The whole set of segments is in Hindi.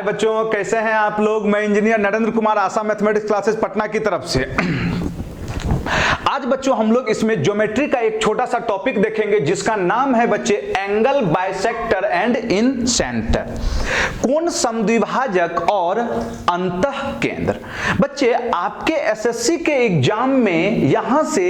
हाय बच्चों, कैसे हैं आप लोग। मैं इंजीनियर नरेंद्र कुमार, आशा मैथमेटिक्स क्लासेस पटना की तरफ से। आज बच्चों हम लोग इसमें ज्योमेट्री का एक छोटा सा टॉपिक देखेंगे जिसका नाम है बच्चे angle bisector and in centre, कोण समद्विभाजक और अंतः केंद्र। बच्चे आपके एसएससी के एग्जाम में यहां से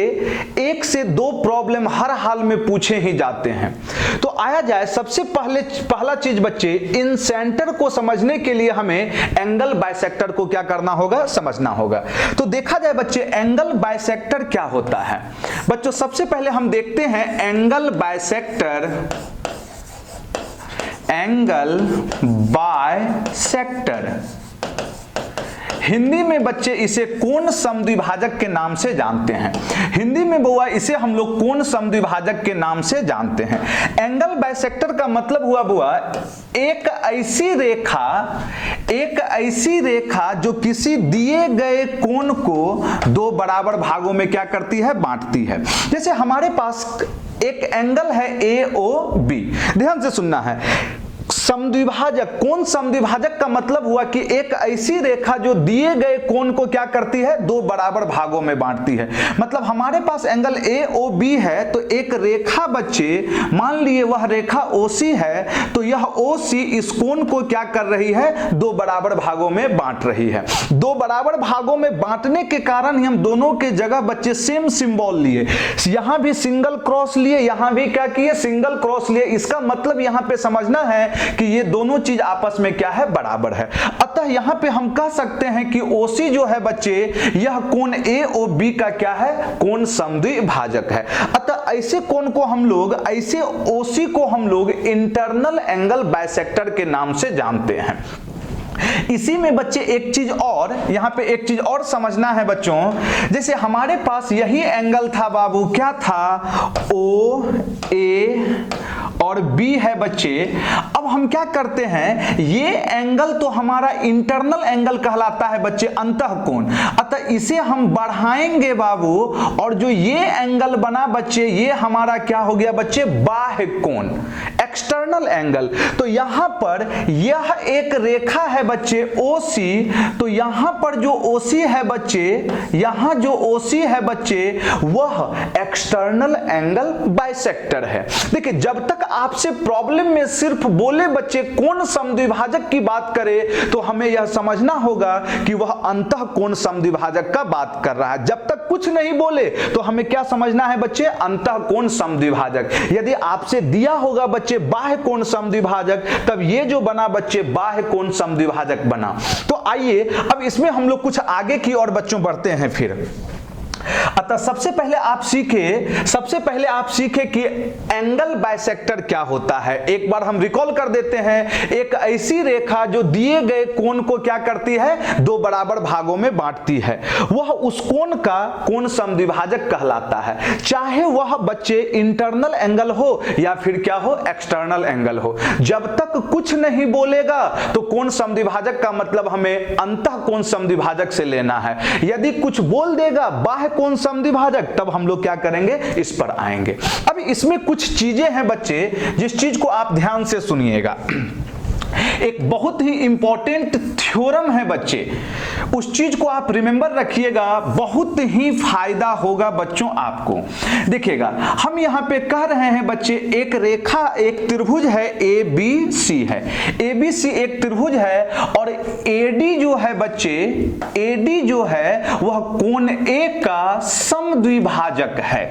1 से 2 प्रॉब्लम हर हाल में पूछे ही जाते हैं। तो आया जाए, सबसे पहला चीज बच्चे, इन सेंटर को समझने के लिए हमें एंगल बाइसेक्टर को क्या करना होगा, समझना होगा। तो देखा जाए बच्चे एंगल बाइसेक्टर क्या होता है। बच्चों सबसे पहले हम देखते हैं angle bisector, angle bisector Hindi में बच्चे इसे कोण समद्विभाजक के नाम से जानते हैं। हिंदी में बउआ इसे हम लोग कोण समद्विभाजक के नाम से जानते हैं। एंगल बाइसेक्टर का मतलब हुआ बुआ एक ऐसी रेखा जो किसी दिए गए कोण को 2 बराबर भागों में क्या करती है, बांटती है। जैसे हमारे पास एक एंगल है AOB, ध्यान से सुनना है। समद्विभाजक, कोण समद्विभाजक का मतलब हुआ कि एक ऐसी रेखा जो दिए गए कोण को क्या करती है, 2 बराबर भागों में बांटती है। मतलब हमारे पास एंगल AOB है, तो एक रेखा बच्चे मान लिए वह रेखा OC है, तो यह OC इस कोण को क्या कर रही है, 2 बराबर भागों में बांट रही है। 2 बराबर भागों में बांटने के कारण हम दोनों के जगह बच्चे सेम सिंबल लिए, यहां भी सिंगल क्रॉस लिए, यहां भी क्या किए, सिंगल क्रॉस लिए। इसका मतलब यहां पे समझना है कि ये दोनों चीज आपस में क्या है, बराबर है। अतः यहां पे हम कह सकते हैं कि OC जो है बच्चे, यह कोण AOB का क्या है, कोण समद्विभाजक है। अतः ऐसे कोण को हम लोग, ऐसे OC को हम लोग इंटरनल एंगल बाइसेक्टर के नाम से जानते हैं। इसी में बच्चे एक चीज और, यहां पे एक चीज और समझना है बच्चों। जैसे हमारे पास यही एंगल था बाबू, क्या था, OA और B है बच्चे। अब हम क्या करते हैं, ये एंगल तो हमारा इंटरनल एंगल कहलाता है बच्चे, अंतः कोण। अतः इसे हम बढ़ाएंगे बाबू, और जो ये एंगल बना बच्चे, ये हमारा क्या हो गया बच्चे, बाह्य कोण, एक्सटर्नल एंगल। तो यहां पर यह एक रेखा है बच्चे OC, तो यहां पर जो OC है बच्चे, यहां जो OC है बच्चे, वह एक्सटर्नल एंगल बाइसेक्टर है। देखिए जब तक आपसे प्रॉब्लम में सिर्फ बोले बच्चे कोण समद्विभाजक की बात करे, तो हमें यह समझना होगा कि वह अंतः कोण समद्विभाजक का बात कर रहा है। जब तक कुछ नहीं बोले तो हमें क्या समझना है बच्चे, अंतः कोण समद्विभाजक। यदि आपसे दिया होगा बच्चे बाह्य कोण समद्विभाजक, तब ये जो बना बच्चे बाह्य कोण समद्विभाजक बना। तो आइए अब इसमें हम लोग कुछ आगे की और बच्चों बढ़ते हैं फिर। अतः सबसे पहले आप सीखे कि एंगल बाइसेक्टर क्या होता है। एक बार हम रिकॉल कर देते हैं, एक ऐसी रेखा जो दिए गए कोण को क्या करती है, 2 बराबर भागों में बांटती है, वह उस कोण का कोण समद्विभाजक कहलाता है। चाहे वह बच्चे इंटरनल एंगल हो या फिर क्या हो, एक्सटर्नल एंगल हो। जब तक कुछ नहीं बोलेगा तो कोण समद्विभाजक का मतलब हमें अंतः कोण समद्विभाजक से लेना है। यदि कुछ बोल देगा बाह्य कोण समद्विभाजक, तब हम लोग क्या करेंगे, इस पर आएंगे। अब इसमें कुछ चीजें हैं बच्चे, जिस चीज को आप ध्यान से सुनिएगा। एक बहुत ही इंपॉर्टेंट थ्योरम है बच्चे, उस चीज को आप रिमेंबर रखिएगा, बहुत ही फायदा होगा बच्चों आपको। देखिएगा हम यहां पे कह रहे हैं बच्चे, एक रेखा, एक त्रिभुज है ABC है, ABC एक त्रिभुज है, और AD जो है बच्चे, AD जो है वह कोण A का समद्विभाजक है।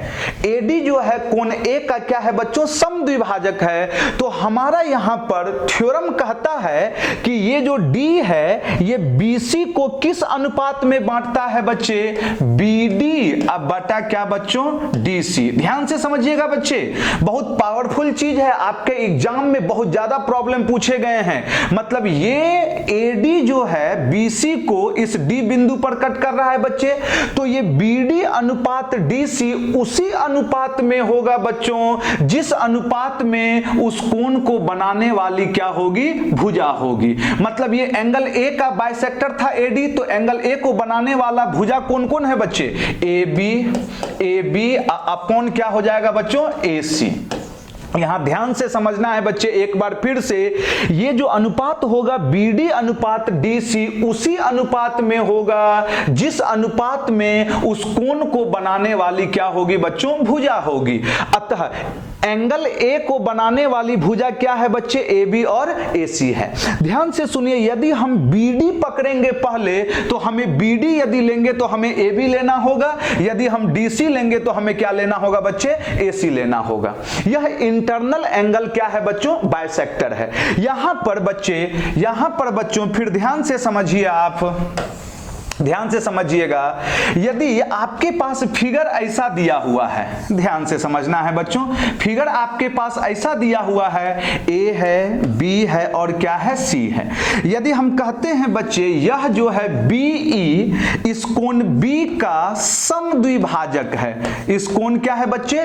AD जो है कोण A का क्या है बच्चों, समद्विभाजक है। तो हमारा यहां पर थ्योरम कहता है कि ये जो D है, ये BC को किस अनुपात में बांटता है बच्चे, BD अब बटा क्या बच्चों, DC। ध्यान से समझिएगा बच्चे, बहुत पावरफुल चीज है, आपके एग्जाम में बहुत ज्यादा प्रॉब्लम पूछे गए हैं। मतलब ये AD जो है BC को इस D बिंदु पर कट कर रहा है बच्चे, तो ये BD अनुपात DC उसी अनुपात में होगा बच्चों, जिस अनुपात में उस कोण को बनाने वाली क्या होगी, भुजा होगी। मतलब ये एंगल A का बाइसेक्टर था AD, तो एंगल A को बनाने वाला भुजा कौन कौन है बच्चे, AB अपॉन क्या हो जाएगा बच्चों, AC। यहां ध्यान से समझना है बच्चे एक बार फिर से, ये जो अनुपात होगा BD अनुपात DC उसी अनुपात में होगा जिस अनुपात में उस कोण को बनाने वाली क्या होगी बच्चों, भुजा होगी। अतः एंगल A को बनाने वाली भुजा क्या है बच्चे, AB और AC है। ध्यान से सुनिए, यदि हम BD पकड़ेंगे पहले तो हमें BD यदि लेंगे तो हमें AB लेना होगा, यदि हम DC लेंगे तो हमें क्या लेना होगा बच्चे, AC लेना होगा। यह इंटरनल एंगल क्या है बच्चों, बाइसेक्टर है। यहां पर बच्चों फिर ध्यान से समझिए, आप ध्यान से समझिएगा, यदि आपके पास फिगर ऐसा दिया हुआ है, ध्यान से समझना है बच्चों, फिगर आपके पास ऐसा दिया हुआ है, A है, B है और क्या है, C है। यदि हम कहते हैं बच्चे यह जो है BE इस कोण B का समद्विभाजक है, इस कोण क्या है बच्चे,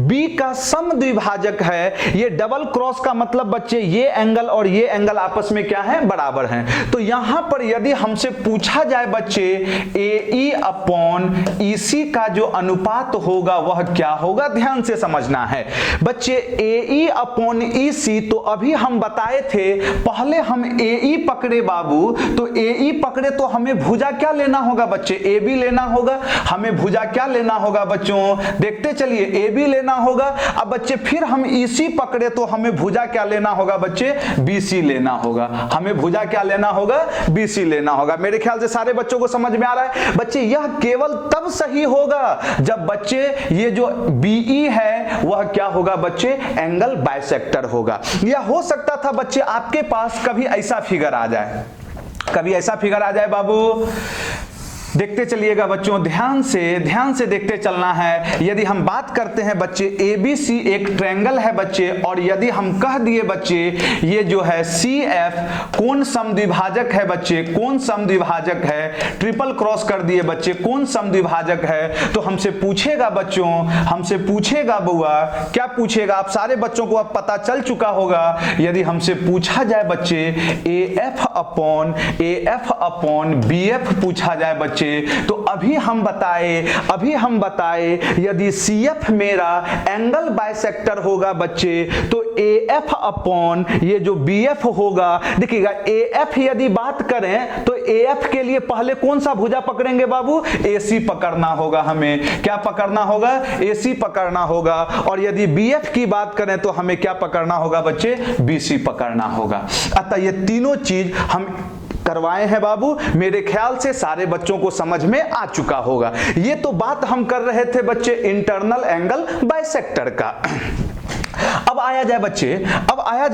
B का समद्विभाजक है। ये डबल क्रॉस का मतलब बच्चे ये एंगल और ये एंगल आपस में क्या है, बराबर हैं। तो यहां पर यदि हमसे पूछा जाए बच्चे AE अपॉन EC का जो अनुपात होगा वह क्या होगा, ध्यान से समझना है बच्चे। AE अपॉन EC तो अभी हम बताए थे, पहले हम AE पकड़े बाबू, तो AE पकड़े तो हमें भुजा क्या लेना होगा बच्चे, AB लेना होगा। हमें भुजा क्या लेना होगा बच्चों, देखते चलिए, AB लेना होगा। अब बच्चे फिर हम EC पकड़े तो हमें भुजा क्या लेना होगा बच्चे, BC लेना होगा। हमें भुजा क्या लेना होगा, BC लेना होगा। मेरे ख्याल से सारे बच्चों को समझ में आ रहा है बच्चे। यह केवल तब सही होगा जब बच्चे ये जो BE है वह क्या होगा बच्चे, एंगल बाइसेक्टर होगा। यह हो सकता था बच्चे आपके पास कभी ऐसा फिगर आ जाए, कभी ऐसा फिगर आ जाए बाबू, देखते चलिएगा बच्चों, ध्यान से देखते चलना है। यदि हम बात करते हैं बच्चे ABC एक ट्रायंगल है बच्चे, और यदि हम कह दिए बच्चे ये जो है CF कोण समद्विभाजक है बच्चे, कोण समद्विभाजक है, ट्रिपल क्रॉस कर दिए बच्चे, कोण समद्विभाजक है, तो हमसे पूछेगा बच्चों, हमसे पूछेगा बुआ, क्या पूछेगा, आप सारे बच्चों को अब पता चल चुका होगा। यदि हमसे पूछा जाए बच्चे AF अपॉन BF पूछा जाए बच्चे, तो अभी हम बताए यदि CF मेरा एंगल बाइसेक्टर होगा बच्चे, तो AF अपॉन ये जो BF होगा, देखिएगा AF यदि बात करें तो AF के लिए पहले कौन सा भुजा पकड़ेंगे बाबू, AC पकड़ना होगा। हमें क्या पकड़ना होगा, AC पकड़ना होगा। और यदि BF की बात करें तो हमें क्या पकड़ना होगा बच्चे, BC पकड़ना होगा। अतः ये तीनों चीज हम करवाए हैं बाबू, मेरे ख्याल से सारे बच्चों को समझ में आ चुका होगा। ये तो बात हम कर रहे थे बच्चे इंटरनल एंगल बाइसेक्टर का। अब आया जाए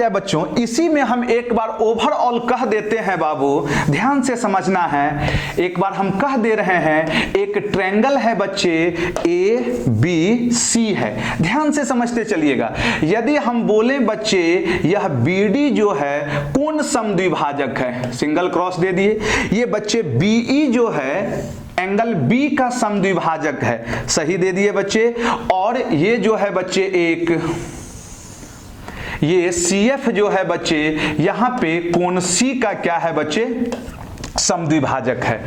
बच्चों, इसी में हम एक बार ओवरऑल कह देते हैं बाबू, ध्यान से समझना है। एक बार हम कह दे रहे हैं एक ट्रायंगल है बच्चे ABC है, ध्यान से समझते चलिएगा। यदि हम बोले बच्चे यह BD जो है कोण समद्विभाजक है, सिंगल क्रॉस दे दिए, ये बच्चे BE जो है एंगल B का समद्विभाजक है, सही दे दिए बच्चे। और ये जो है बच्चे एक ये CF जो है बच्चे, यहां पे कोण C का क्या है बच्चे, समद्विभाजक है।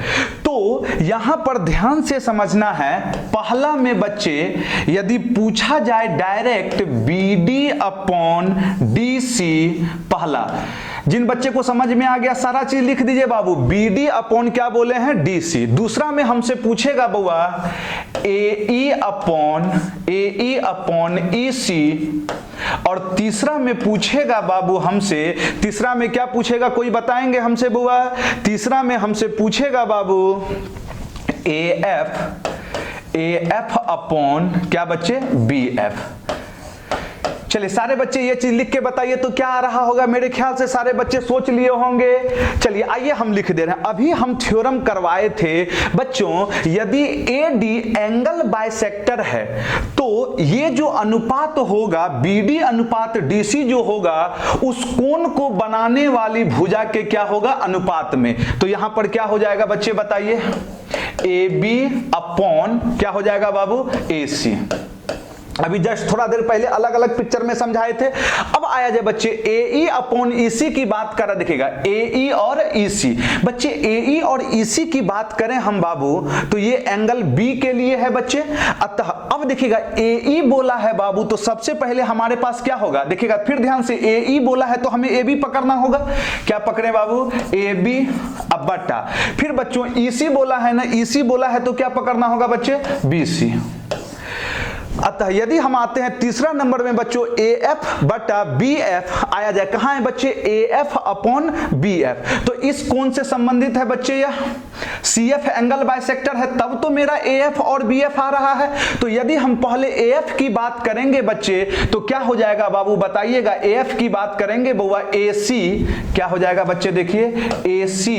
तो यहां पर ध्यान से समझना है, पहला में बच्चे यदि पूछा जाए डायरेक्ट BD अपॉन DC, पहला जिन बच्चे को समझ में आ गया सारा चीज लिख दीजिए बाबू, BD अपॉन क्या बोले हैं, DC। दूसरा में हमसे पूछेगा बुआ AE अपॉन EC, और तीसरा में पूछेगा बाबू हमसे, तीसरा में क्या पूछेगा, कोई बताएंगे हमसे बुआ, तीसरा में हमसे पूछेगा बाबू AF अपॉन क्या बच्चे, BF। चलिए सारे बच्चे ये चीज लिख के बताइए तो क्या आ रहा होगा, मेरे ख्याल से सारे बच्चे सोच लिए होंगे। चलिए आइए हम लिख दे रहे हैं। अभी हम थ्योरम करवाए थे बच्चों, यदि AD एंगल बाइसेक्टर है तो ये जो अनुपात होगा BD अनुपात DC जो होगा, उस कोण को बनाने वाली भुजा के क्या होगा, अनुपात में। तो यहां पर क्या हो जाएगा बच्चे बताइए, AB अपॉन क्या हो जाएगा बाबू, AC। अभी जस्ट थोड़ा देर पहले अलग अलग पिक्चर में समझाए थे। अब आया जाए बच्चे AE अपॉन EC की बात कर रहा, देखिएगा AE और EC। बच्चे AE और EC की बात करें हम बाबू तो ये एंगल B के लिए है बच्चे। अतः अब देखिएगा AE बोला है बाबू तो सबसे पहले हमारे पास क्या होगा, देखिएगा फिर ध्यान से AE बोला है तो हमें AB पकड़ना होगा। क्या पकड़े बाबू, AB अब बटा, फिर बच्चों EC बोला है ना, EC बोला है तो क्या पकड़ना होगा बच्चे, BC। अतः यदि हम आते हैं तीसरा नंबर में बच्चों AF बटा BF आया जाए, कहां है बच्चे, AF अपॉन BF। तो इस कोण से संबंधित है बच्चे यह CF एंगल बाइसेक्टर है, तब तो मेरा AF और BF आ रहा है। तो यदि हम पहले AF की बात करेंगे बच्चे तो क्या हो जाएगा बाबू बताइएगा, AF की बात करेंगे बउआ AC क्या हो जाएगा बच्चे, देखिए AC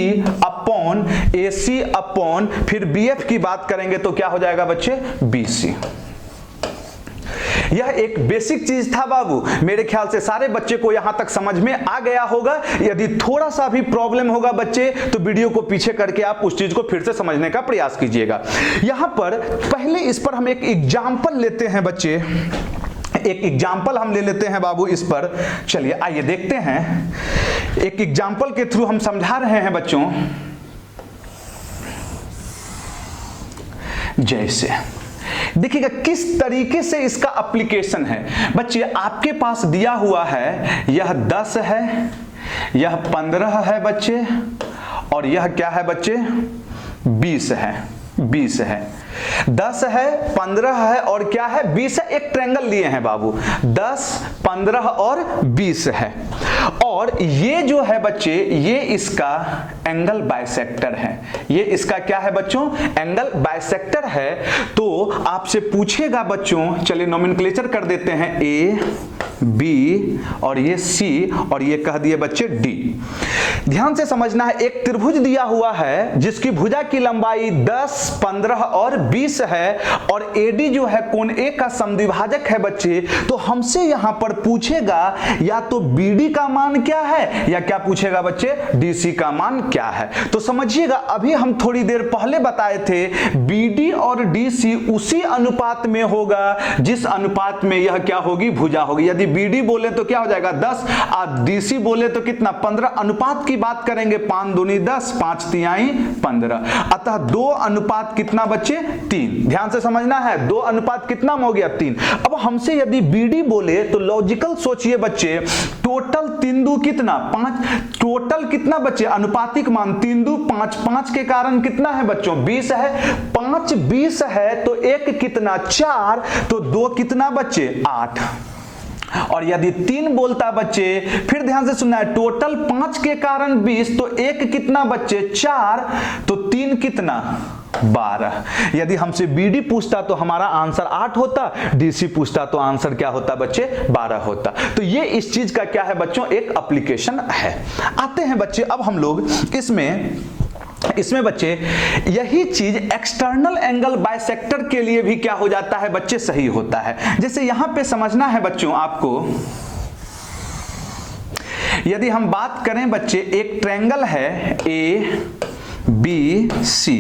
अपॉन फिर BF की बात करेंगे तो क्या हो जाएगा बच्चे, BC। यह एक बेसिक चीज था बाबू, मेरे ख्याल से सारे बच्चे को यहां तक समझ में आ गया होगा। यदि थोड़ा सा भी प्रॉब्लम होगा बच्चे तो वीडियो को पीछे करके आप उस चीज को फिर से समझने का प्रयास कीजिएगा। यहां पर पहले इस पर हम एक एग्जाम्पल लेते हैं बच्चे, एक एग्जाम्पल हम ले लेते हैं बाबू इस पर। चलिए आइए देखते हैं, एक एग्जाम्पल के थ्रू हम समझा रहे हैं बच्चों। जैसे देखिएगा किस तरीके से इसका एप्लीकेशन है बच्चे, आपके पास दिया हुआ है यह 10 है, यह 15 है बच्चे, और यह क्या है बच्चे 20 है, 20 है, 10 है, 15 है और क्या है 20 है। एक ट्रायंगल लिए हैं बाबू, 10, 15 और 20 है, और ये जो है बच्चे ये इसका एंगल बाइसेक्टर है, ये इसका क्या है बच्चों, एंगल बाइसेक्टर है। तो आपसे पूछेगा बच्चों, चलिए नोमेनक्लेचर कर देते हैं A B और ये C और ये कह दिए बच्चे D। ध्यान से समझना है, एक त्रिभुज दिया हुआ है जिसकी भुजा की लंबाई 10, 15 और 20 है, और AD जो है कोण A का समद्विभाजक है बच्चे। तो हमसे यहां पर पूछेगा या तो BD का मान क्या है या क्या पूछेगा बच्चे, DC का मान क्या है। तो समझिएगा अभी हम थोड़ी देर पहले बताए थे BD और DC उसी अनुपात में होगा जिस अनुपात में यह क्या होगी, भुजा होगी। यदि BD बोले तो क्या हो जाएगा 10 और DC बोले तो कितना 15। अनुपात की बात करेंगे 5 दूनी 10, 5 तिहाई 15, अतः 2 अनुपात कितना बच्चे 3। ध्यान से समझना है, 2 अनुपात कितना हो गया 3। अब हमसे यदि BD बोले तो लॉजिकल सोचिए बच्चे, टोटल 3 दू कितना 5, टोटल कितना बच्चे अनुपातिक मान 3 दू 5, 5 के कारण कितना है बच्चों 20 है, 5 20 है तो 1 कितना 4, तो 2 कितना बच्चे 8। और यदि 3 बोलता बच्चे, फिर ध्यान से सुनना है, टोटल 5 के कारण 20 तो 1 कितना बच्चे 4, तो 3 कितना 12। यदि हमसे BD पूछता तो हमारा आंसर 8 होता, DC पूछता तो आंसर क्या होता बच्चे 12 होता। तो ये इस चीज का क्या है बच्चों, एक एप्लीकेशन है। आते हैं बच्चे अब हम लोग इसमें बच्चे यही चीज एक्सटर्नल एंगल बाइसेक्टर के लिए भी क्या हो जाता है बच्चे, सही होता है। जैसे यहां पे समझना है बच्चों आपको, यदि हम बात करें बच्चे, एक ट्रायंगल है ABC,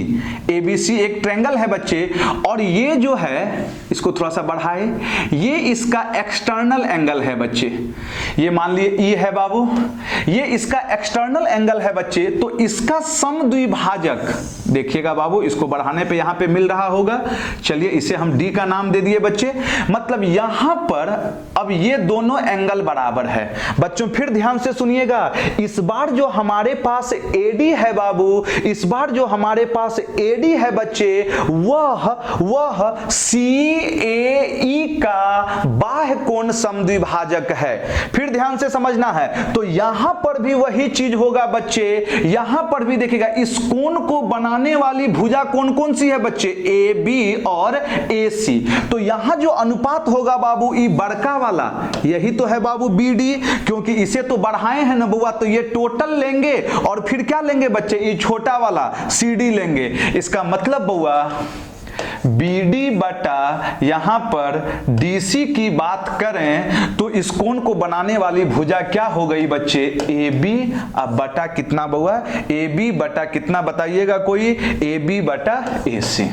ABC एक ट्रायंगल है बच्चे, और ये जो है इसको थोड़ा सा बढ़ाए, ये इसका एक्सटर्नल एंगल है बच्चे। ये मान लिए E है बाबू, ये इसका एक्सटर्नल एंगल है बच्चे। तो इसका समद्विभाजक देखिएगा बाबू, इसको बढ़ाने पे यहां पे मिल रहा होगा, चलिए इसे हम D का नाम दे दिए बच्चे। मतलब यहां पर अब ये दोनों एंगल बराबर है बच्चों। फिर ध्यान से सुनिएगा, इस बार जो हमारे पास AD है बाबू, इस बार जो हमारे पास AD है बच्चे, वह CAE का बाह्य कोण समद्विभाजक है। फिर ध्यान से समझना है, तो यहां पर भी वही चीज होगा बच्चे, यहां पर भी देखिएगा इस कोण को बनाने वाली भुजा कौन कौन सी है बच्चे, AB और AC। तो यहां जो अनुपात होगा बाबू ई बड़का वाला, यही तो है बाबू BD, क्योंकि इसे तो बढ़ाए हैं ना बुआ, तो ये टोटल लेंगे और फिर क्या लेंगे बच्चे, ये छोटा वाला CD लेंगे। इसका मतलब बुआ BD बटा यहां पर DC की बात करें तो इस कोण को बनाने वाली भुजा क्या हो गई बच्चे, AB। अब बटा कितना बुआ, AB बटा कितना बताइएगा कोई, AB बटा AC,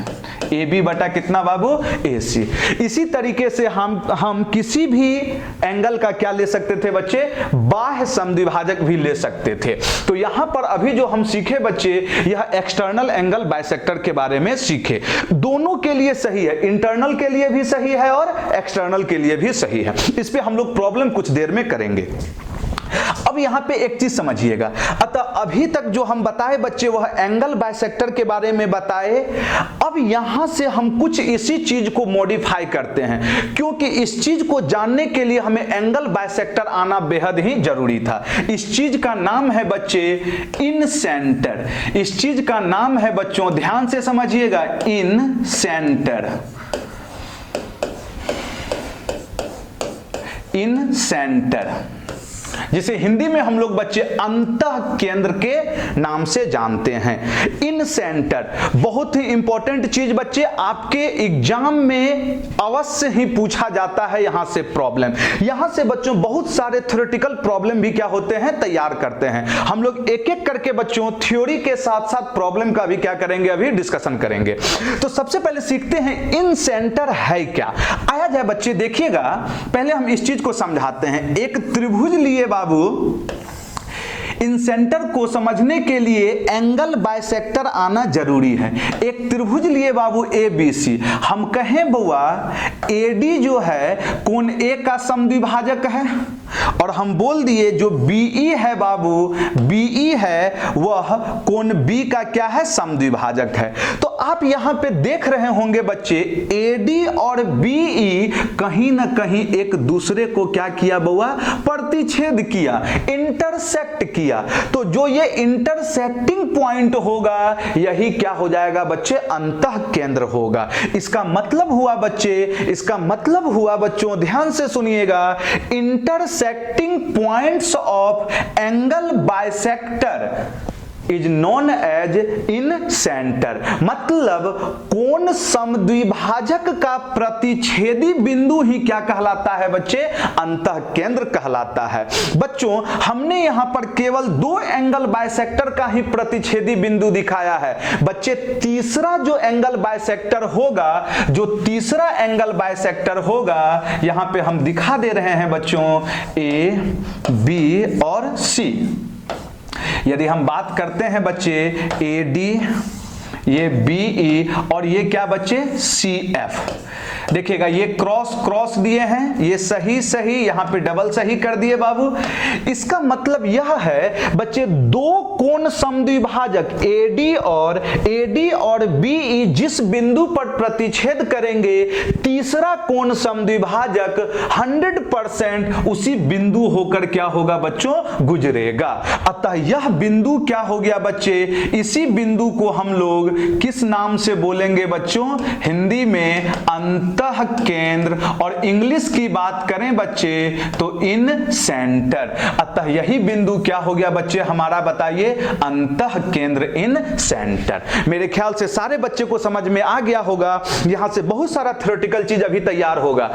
ए बी बटा कितना बाबू, ए सी। इसी तरीके से हम किसी भी एंगल का क्या ले सकते थे बच्चे, बाह्य समद्विभाजक भी ले सकते थे। तो यहां पर अभी जो हम सीखे बच्चे, यह एक्सटर्नल एंगल बाइसेक्टर के बारे में सीखे। दोनों के लिए सही है, इंटरनल के लिए भी सही है और एक्सटर्नल के लिए भी सही है। इस पे हम लोग प्रॉब्लम कुछ देर में करेंगे। अब यहां पे एक चीज समझिएगा, अतः अभी तक जो हम बताए बच्चे वह एंगल बाइसेक्टर के बारे में बताए। अब यहां से हम कुछ इसी चीज को मॉडिफाई करते हैं, क्योंकि इस चीज को जानने के लिए हमें एंगल बाइसेक्टर आना बेहद ही जरूरी था। इस चीज का नाम है बच्चे इन सेंटर। इस चीज का नाम है बच्चों, ध्यान से समझिएगा, इन सेंटर। इन सेंटर, जिसे हिंदी में हम लोग बच्चे अंतः केंद्र के नाम से जानते हैं। इन सेंटर बहुत ही इंपॉर्टेंट चीज बच्चे, आपके एग्जाम में अवश्य ही पूछा जाता है यहां से प्रॉब्लम। यहां से बच्चों बहुत सारे थ्योरेटिकल प्रॉब्लम भी क्या होते हैं, तैयार करते हैं। हम लोग एक एक करके बच्चों थ्योरी के साथ साथ प्रॉब्लम का भी क्या करेंगे, अभी डिस्कशन करेंगे। तो सबसे पहले सीखते हैं इन सेंटर है क्या। आया जाए बच्चे, देखिएगा पहले हम इस चीज को समझाते हैं। एक त्रिभुज लिए बाबू, इन सेंटर को समझने के लिए एंगल बाइसेक्टर आना जरूरी है। एक त्रिभुज लिए बाबू ए बी सी, हम कहें बुआ एडी जो है कोण ए का समद्विभाजक है, और हम बोल दिए जो बीई है बाबू, बीई है वह कोण बी का क्या है, समद्विभाजक है। तो आप यहां पे देख रहे होंगे बच्चे, एडी और बीई कहीं ना कहीं एक दूसरे को क्या किया बुआ, प्रतिच्छेद किया, इंटरसेक्ट किया। तो जो ये इंटरसेक्टिंग पॉइंट होगा यही क्या हो जाएगा बच्चे, अंतः केंद्र होगा। इसका मतलब हुआ बच्चे, इसका मतलब हुआ बच्चों, ध्यान से सुनिएगा, intersecting points of angle bisector is known as incentre. मतलब कोण समद्विभाजक का प्रतिच्छेदी बिंदु ही क्या कहलाता है बच्चे, अंतः केंद्र कहलाता है। बच्चों हमने यहां पर केवल दो एंगल बाइसेक्टर का ही प्रतिच्छेदी बिंदु दिखाया है। बच्चे तीसरा जो एंगल बाइसेक्टर होगा, जो तीसरा एंगल बाइसेक्टर होगा, यहां पे हम दिखा दे रहे हैं बच्चों ए बी और सी। यदि हम बात करते हैं बच्चे ए डी, ये बी ई और ये क्या बच्चे सी एफ, देखिएगा ये क्रॉस क्रॉस दिए हैं, ये सही सही, यहां पे डबल सही कर दिए बाबू। इसका मतलब यह है बच्चे दो कोण समद्विभाजक एडी और बीई जिस बिंदु पर प्रतिच्छेद करेंगे, तीसरा कोण समद्विभाजक 100% उसी बिंदु होकर क्या होगा बच्चों, गुजरेगा। अतः यह बिंदु क्या हो गया बच्चे, इसी बिंदु को हम लोग किस नाम से बोलेंगे बच्चों, हिंदी में अंतः केंद्र, और इंग्लिश की बात करें बच्चे तो इन सेंटर। अतः यही बिंदु क्या हो गया बच्चे हमारा, बताइए, अंतः केंद्र, इन सेंटर। मेरे ख्याल से सारे बच्चे को समझ में आ गया होगा। यहां से बहुत सारा थ्योरेटिकल चीज अभी तैयार होगा।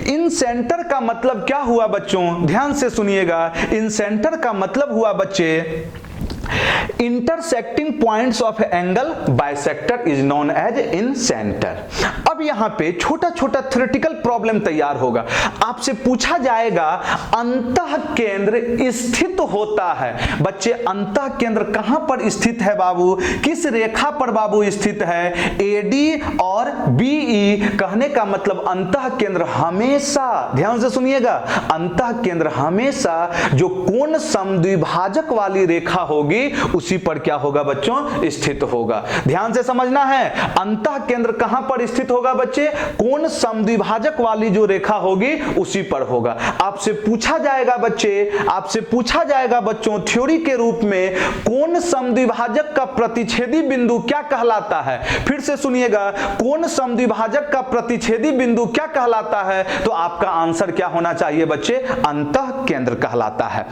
इन सेंटर का मतलब क्या हुआ बच्चों, ध्यान से सुनिएगा। इन सेंटर का मतलब हुआ बच्चे intersecting points of angle bisector is known as incentre. अब यहां पे छोटा छोटा थ्योरेटिकल प्रॉब्लम तैयार होगा। आपसे पूछा जाएगा अंतः केंद्र स्थित होता है। बच्चे अंतः केंद्र कहां पर स्थित है बाबू, किस रेखा पर बाबू स्थित है, एडी और बीई। कहने का मतलब अंतः केंद्र हमेशा, ध्यान से सुनिएगा, अंतः केंद्र हमेशा जो कोण समद्विभाजक वाली रेखा होगी उसी पर क्या होगा बच्चों, स्थित होगा। ध्यान से समझना है, अंतः केंद्र कहां पर स्थित होगा बच्चे, कोण समद्विभाजक वाली जो रेखा होगी उसी पर होगा। आपसे पूछा जाएगा बच्चे, आपसे पूछा जाएगा बच्चों थ्योरी के रूप में, कोण समद्विभाजक का प्रतिच्छेदी बिंदु क्या कहलाता है। फिर से सुनिएगा, कोण समद्विभाजक का प्रतिच्छेदी बिंदु क्या कहलाता है, तो आपका आंसर क्या होना चाहिए बच्चे, अंतः केंद्र कहलाता है।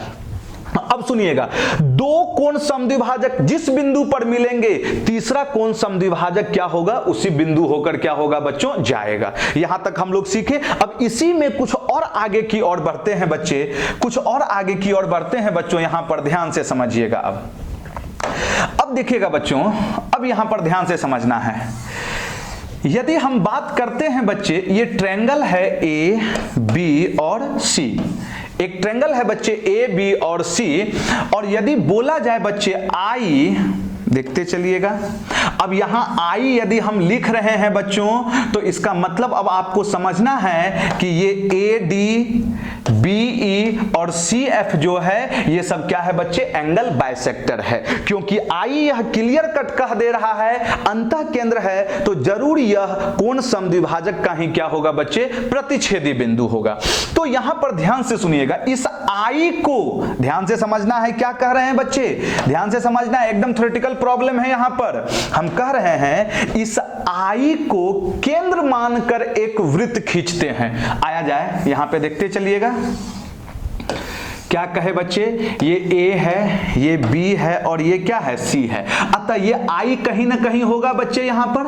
अब सुनिएगा, दो कोण समद्विभाजक जिस बिंदु पर मिलेंगे, तीसरा कोण समद्विभाजक क्या होगा, उसी बिंदु होकर क्या होगा बच्चों, जाएगा। यहां तक हम लोग सीखे। अब इसी में कुछ और आगे की ओर बढ़ते हैं बच्चे, कुछ और आगे की ओर बढ़ते हैं बच्चों। यहां पर ध्यान से समझिएगा। अब देखिएगा बच्चों, अब यहां पर ध्यान से समझना है। यदि हम बात करते हैं बच्चे, ये ट्रायंगल है ए बी और सी, एक ट्रायंगल है बच्चे ए बी और सी, और यदि बोला जाए बच्चे आई, देखते चलिएगा, अब यहां आई यदि हम लिख रहे हैं बच्चों तो इसका मतलब अब आपको समझना है कि ये ए डी बी ई और सी एफ जो है ये सब क्या है बच्चे, एंगल बाइसेक्टर है। क्योंकि आई यह क्लियर कट कह दे रहा है अंतः केंद्र है, तो जरूर यह कोण समद्विभाजक का ही क्या होगा बच्चे, प्रतिच्छेदी बिंदु होगा। तो यहां पर ध्यान से सुनिएगा, इस आई को ध्यान से समझना है, क्या कह रहे हैं बच्चे, ध्यान से समझना है, एकदम थ्योरेटिकल प्रॉब्लम है। यहां पर हम कह रहे हैं इस आई को केंद्र मानकर एक वृत्त खींचते हैं। आया जाए यहां पे, देखते चलिएगा क्या कहे बच्चे, ये ए है, ये बी है और ये क्या है, सी है। अतः ये आई कहीं ना कहीं होगा बच्चे, यहां पर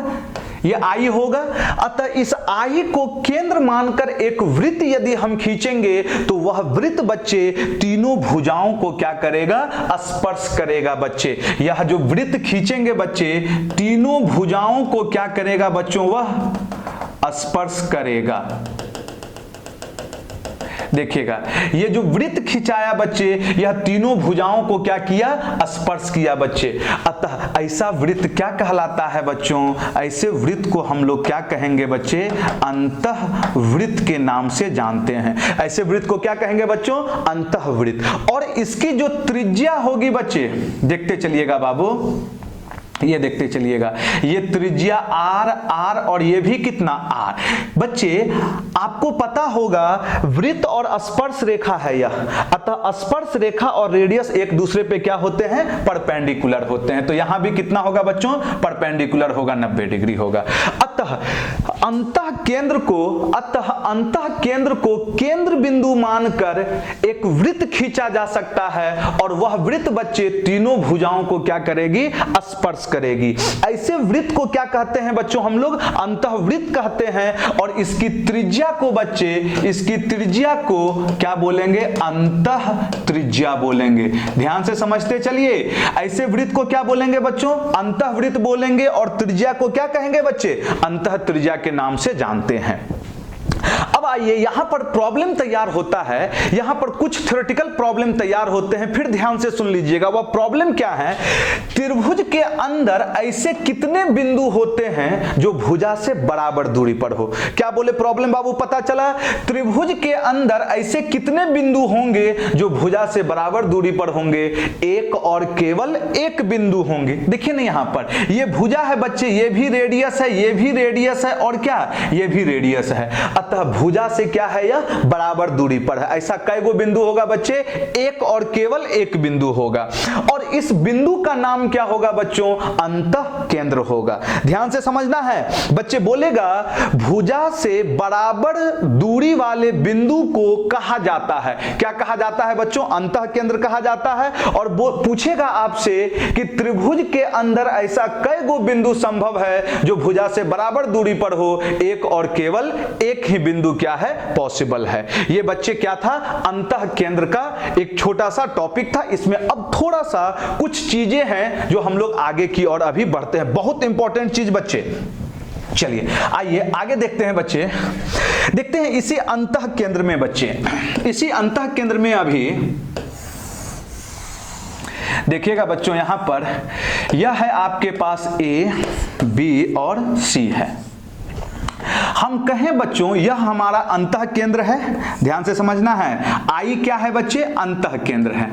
ये आई होगा। अतः इस आई को केंद्र मानकर एक वृत्त यदि हम खींचेंगे तो वह वृत्त बच्चे तीनों भुजाओं को क्या करेगा, स्पर्श करेगा बच्चे। यह जो वृत्त खींचेंगे बच्चे तीनों भुजाओं को क्या करेगा बच्चों, वह स्पर्श करेगा। देखिएगा ये जो वृत्त खिंचाया बच्चे, यह तीनों भुजाओं को क्या किया, स्पर्श किया बच्चे। अतः ऐसा वृत्त क्या कहलाता है बच्चों, ऐसे वृत्त को हम लोग क्या कहेंगे बच्चे, अंतःवृत्त के नाम से जानते हैं। ऐसे वृत्त को क्या कहेंगे बच्चों, अंतःवृत्त। और इसकी जो त्रिज्या होगी बच्चे, देखते चलिएगा बाबू, ये देखते चलिएगा, ये त्रिज्या आर, आर और ये भी कितना आर। बच्चे आपको पता होगा वृत्त और स्पर्श रेखा है यह, अतः स्पर्श रेखा और रेडियस एक दूसरे पे क्या होते हैं, परपेंडिकुलर होते हैं। तो यहां भी कितना होगा बच्चों, परपेंडिकुलर होगा, 90 डिग्री होगा। अतः अंतः केंद्र को केंद्र बिंदु मानकर एक वृत्त खींचा जा सकता है, और वह वृत्त बच्चे तीनों भुजाओं को क्या करेगी, स्पर्श करेगी। ऐसे वृत्त को क्या कहते हैं बच्चों, हम लोग अंतःवृत्त कहते हैं। और इसकी त्रिज्या को बच्चे, इसकी त्रिज्या को क्या बोलेंगे, अंतः त्रिज्या बोलेंगे। ध्यान से समझते चलिए, ऐसे वृत्त को क्या बोलेंगे बच्चों, अंतःवृत्त बोलेंगे, और त्रिज्या को क्या कहेंगे बच्चे, अंतः त्रिज्या के नाम से जानते हैं। अब आइए यहां पर प्रॉब्लम तैयार होता है, यहां पर कुछ थ्योरेटिकल प्रॉब्लम तैयार होते हैं, फिर ध्यान से सुन लीजिएगा। वह प्रॉब्लम क्या है, त्रिभुज के अंदर ऐसे कितने बिंदु होते हैं जो भुजा से बराबर दूरी पर हो। क्या बोले प्रॉब्लम बाबू, पता चला, त्रिभुज के अंदर ऐसे कितने बिंदु होंगे जो भुजा से बराबर दूरी पर होंगे, एक और केवल एक बिंदु होंगे। देखिए ना यहां पर ये भुजा है बच्चे, ये भी रेडियस है, ये भी रेडियस है, और क्या, ये भी रेडियस है। अतः भुजा से क्या है, यह बराबर दूरी पर है। ऐसा कई गो बिंदु होगा बच्चे, एक और केवल एक बिंदु होगा, और इस बिंदु का नाम क्या होगा बच्चों, अंतः केंद्र होगा। ध्यान से समझना है बच्चे, बोलेगा भुजा से बराबर दूरी वाले बिंदु को कहा जाता है, क्या कहा जाता है बच्चों, अंतः केंद्र कहा जाता है। और पूछेगा आपसे कि त्रिभुज के अंदर ऐसा कई गो बिंदु संभव है जो भुजा से बराबर दूरी पर हो, एक और केवल एक ही बिंदु क्या है, पॉसिबल है। ये बच्चे क्या था, अंतः केंद्र का एक छोटा सा टॉपिक था। इसमें अब थोड़ा सा कुछ चीजें हैं जो हम लोग आगे की ओर अभी बढ़ते हैं, बहुत इंपॉर्टेंट चीज बच्चे। चलिए आइए आगे देखते हैं बच्चे, देखते हैं इसी अंतः केंद्र में बच्चे, इसी अंतः केंद्र में अभी देखिएगा बच्चों, यहां पर यह है आपके पास ए बी और सी है। हम कहें बच्चों यह हमारा अंतः केंद्र है, ध्यान से समझना है, आई क्या है बच्चे, अंतः केंद्र है।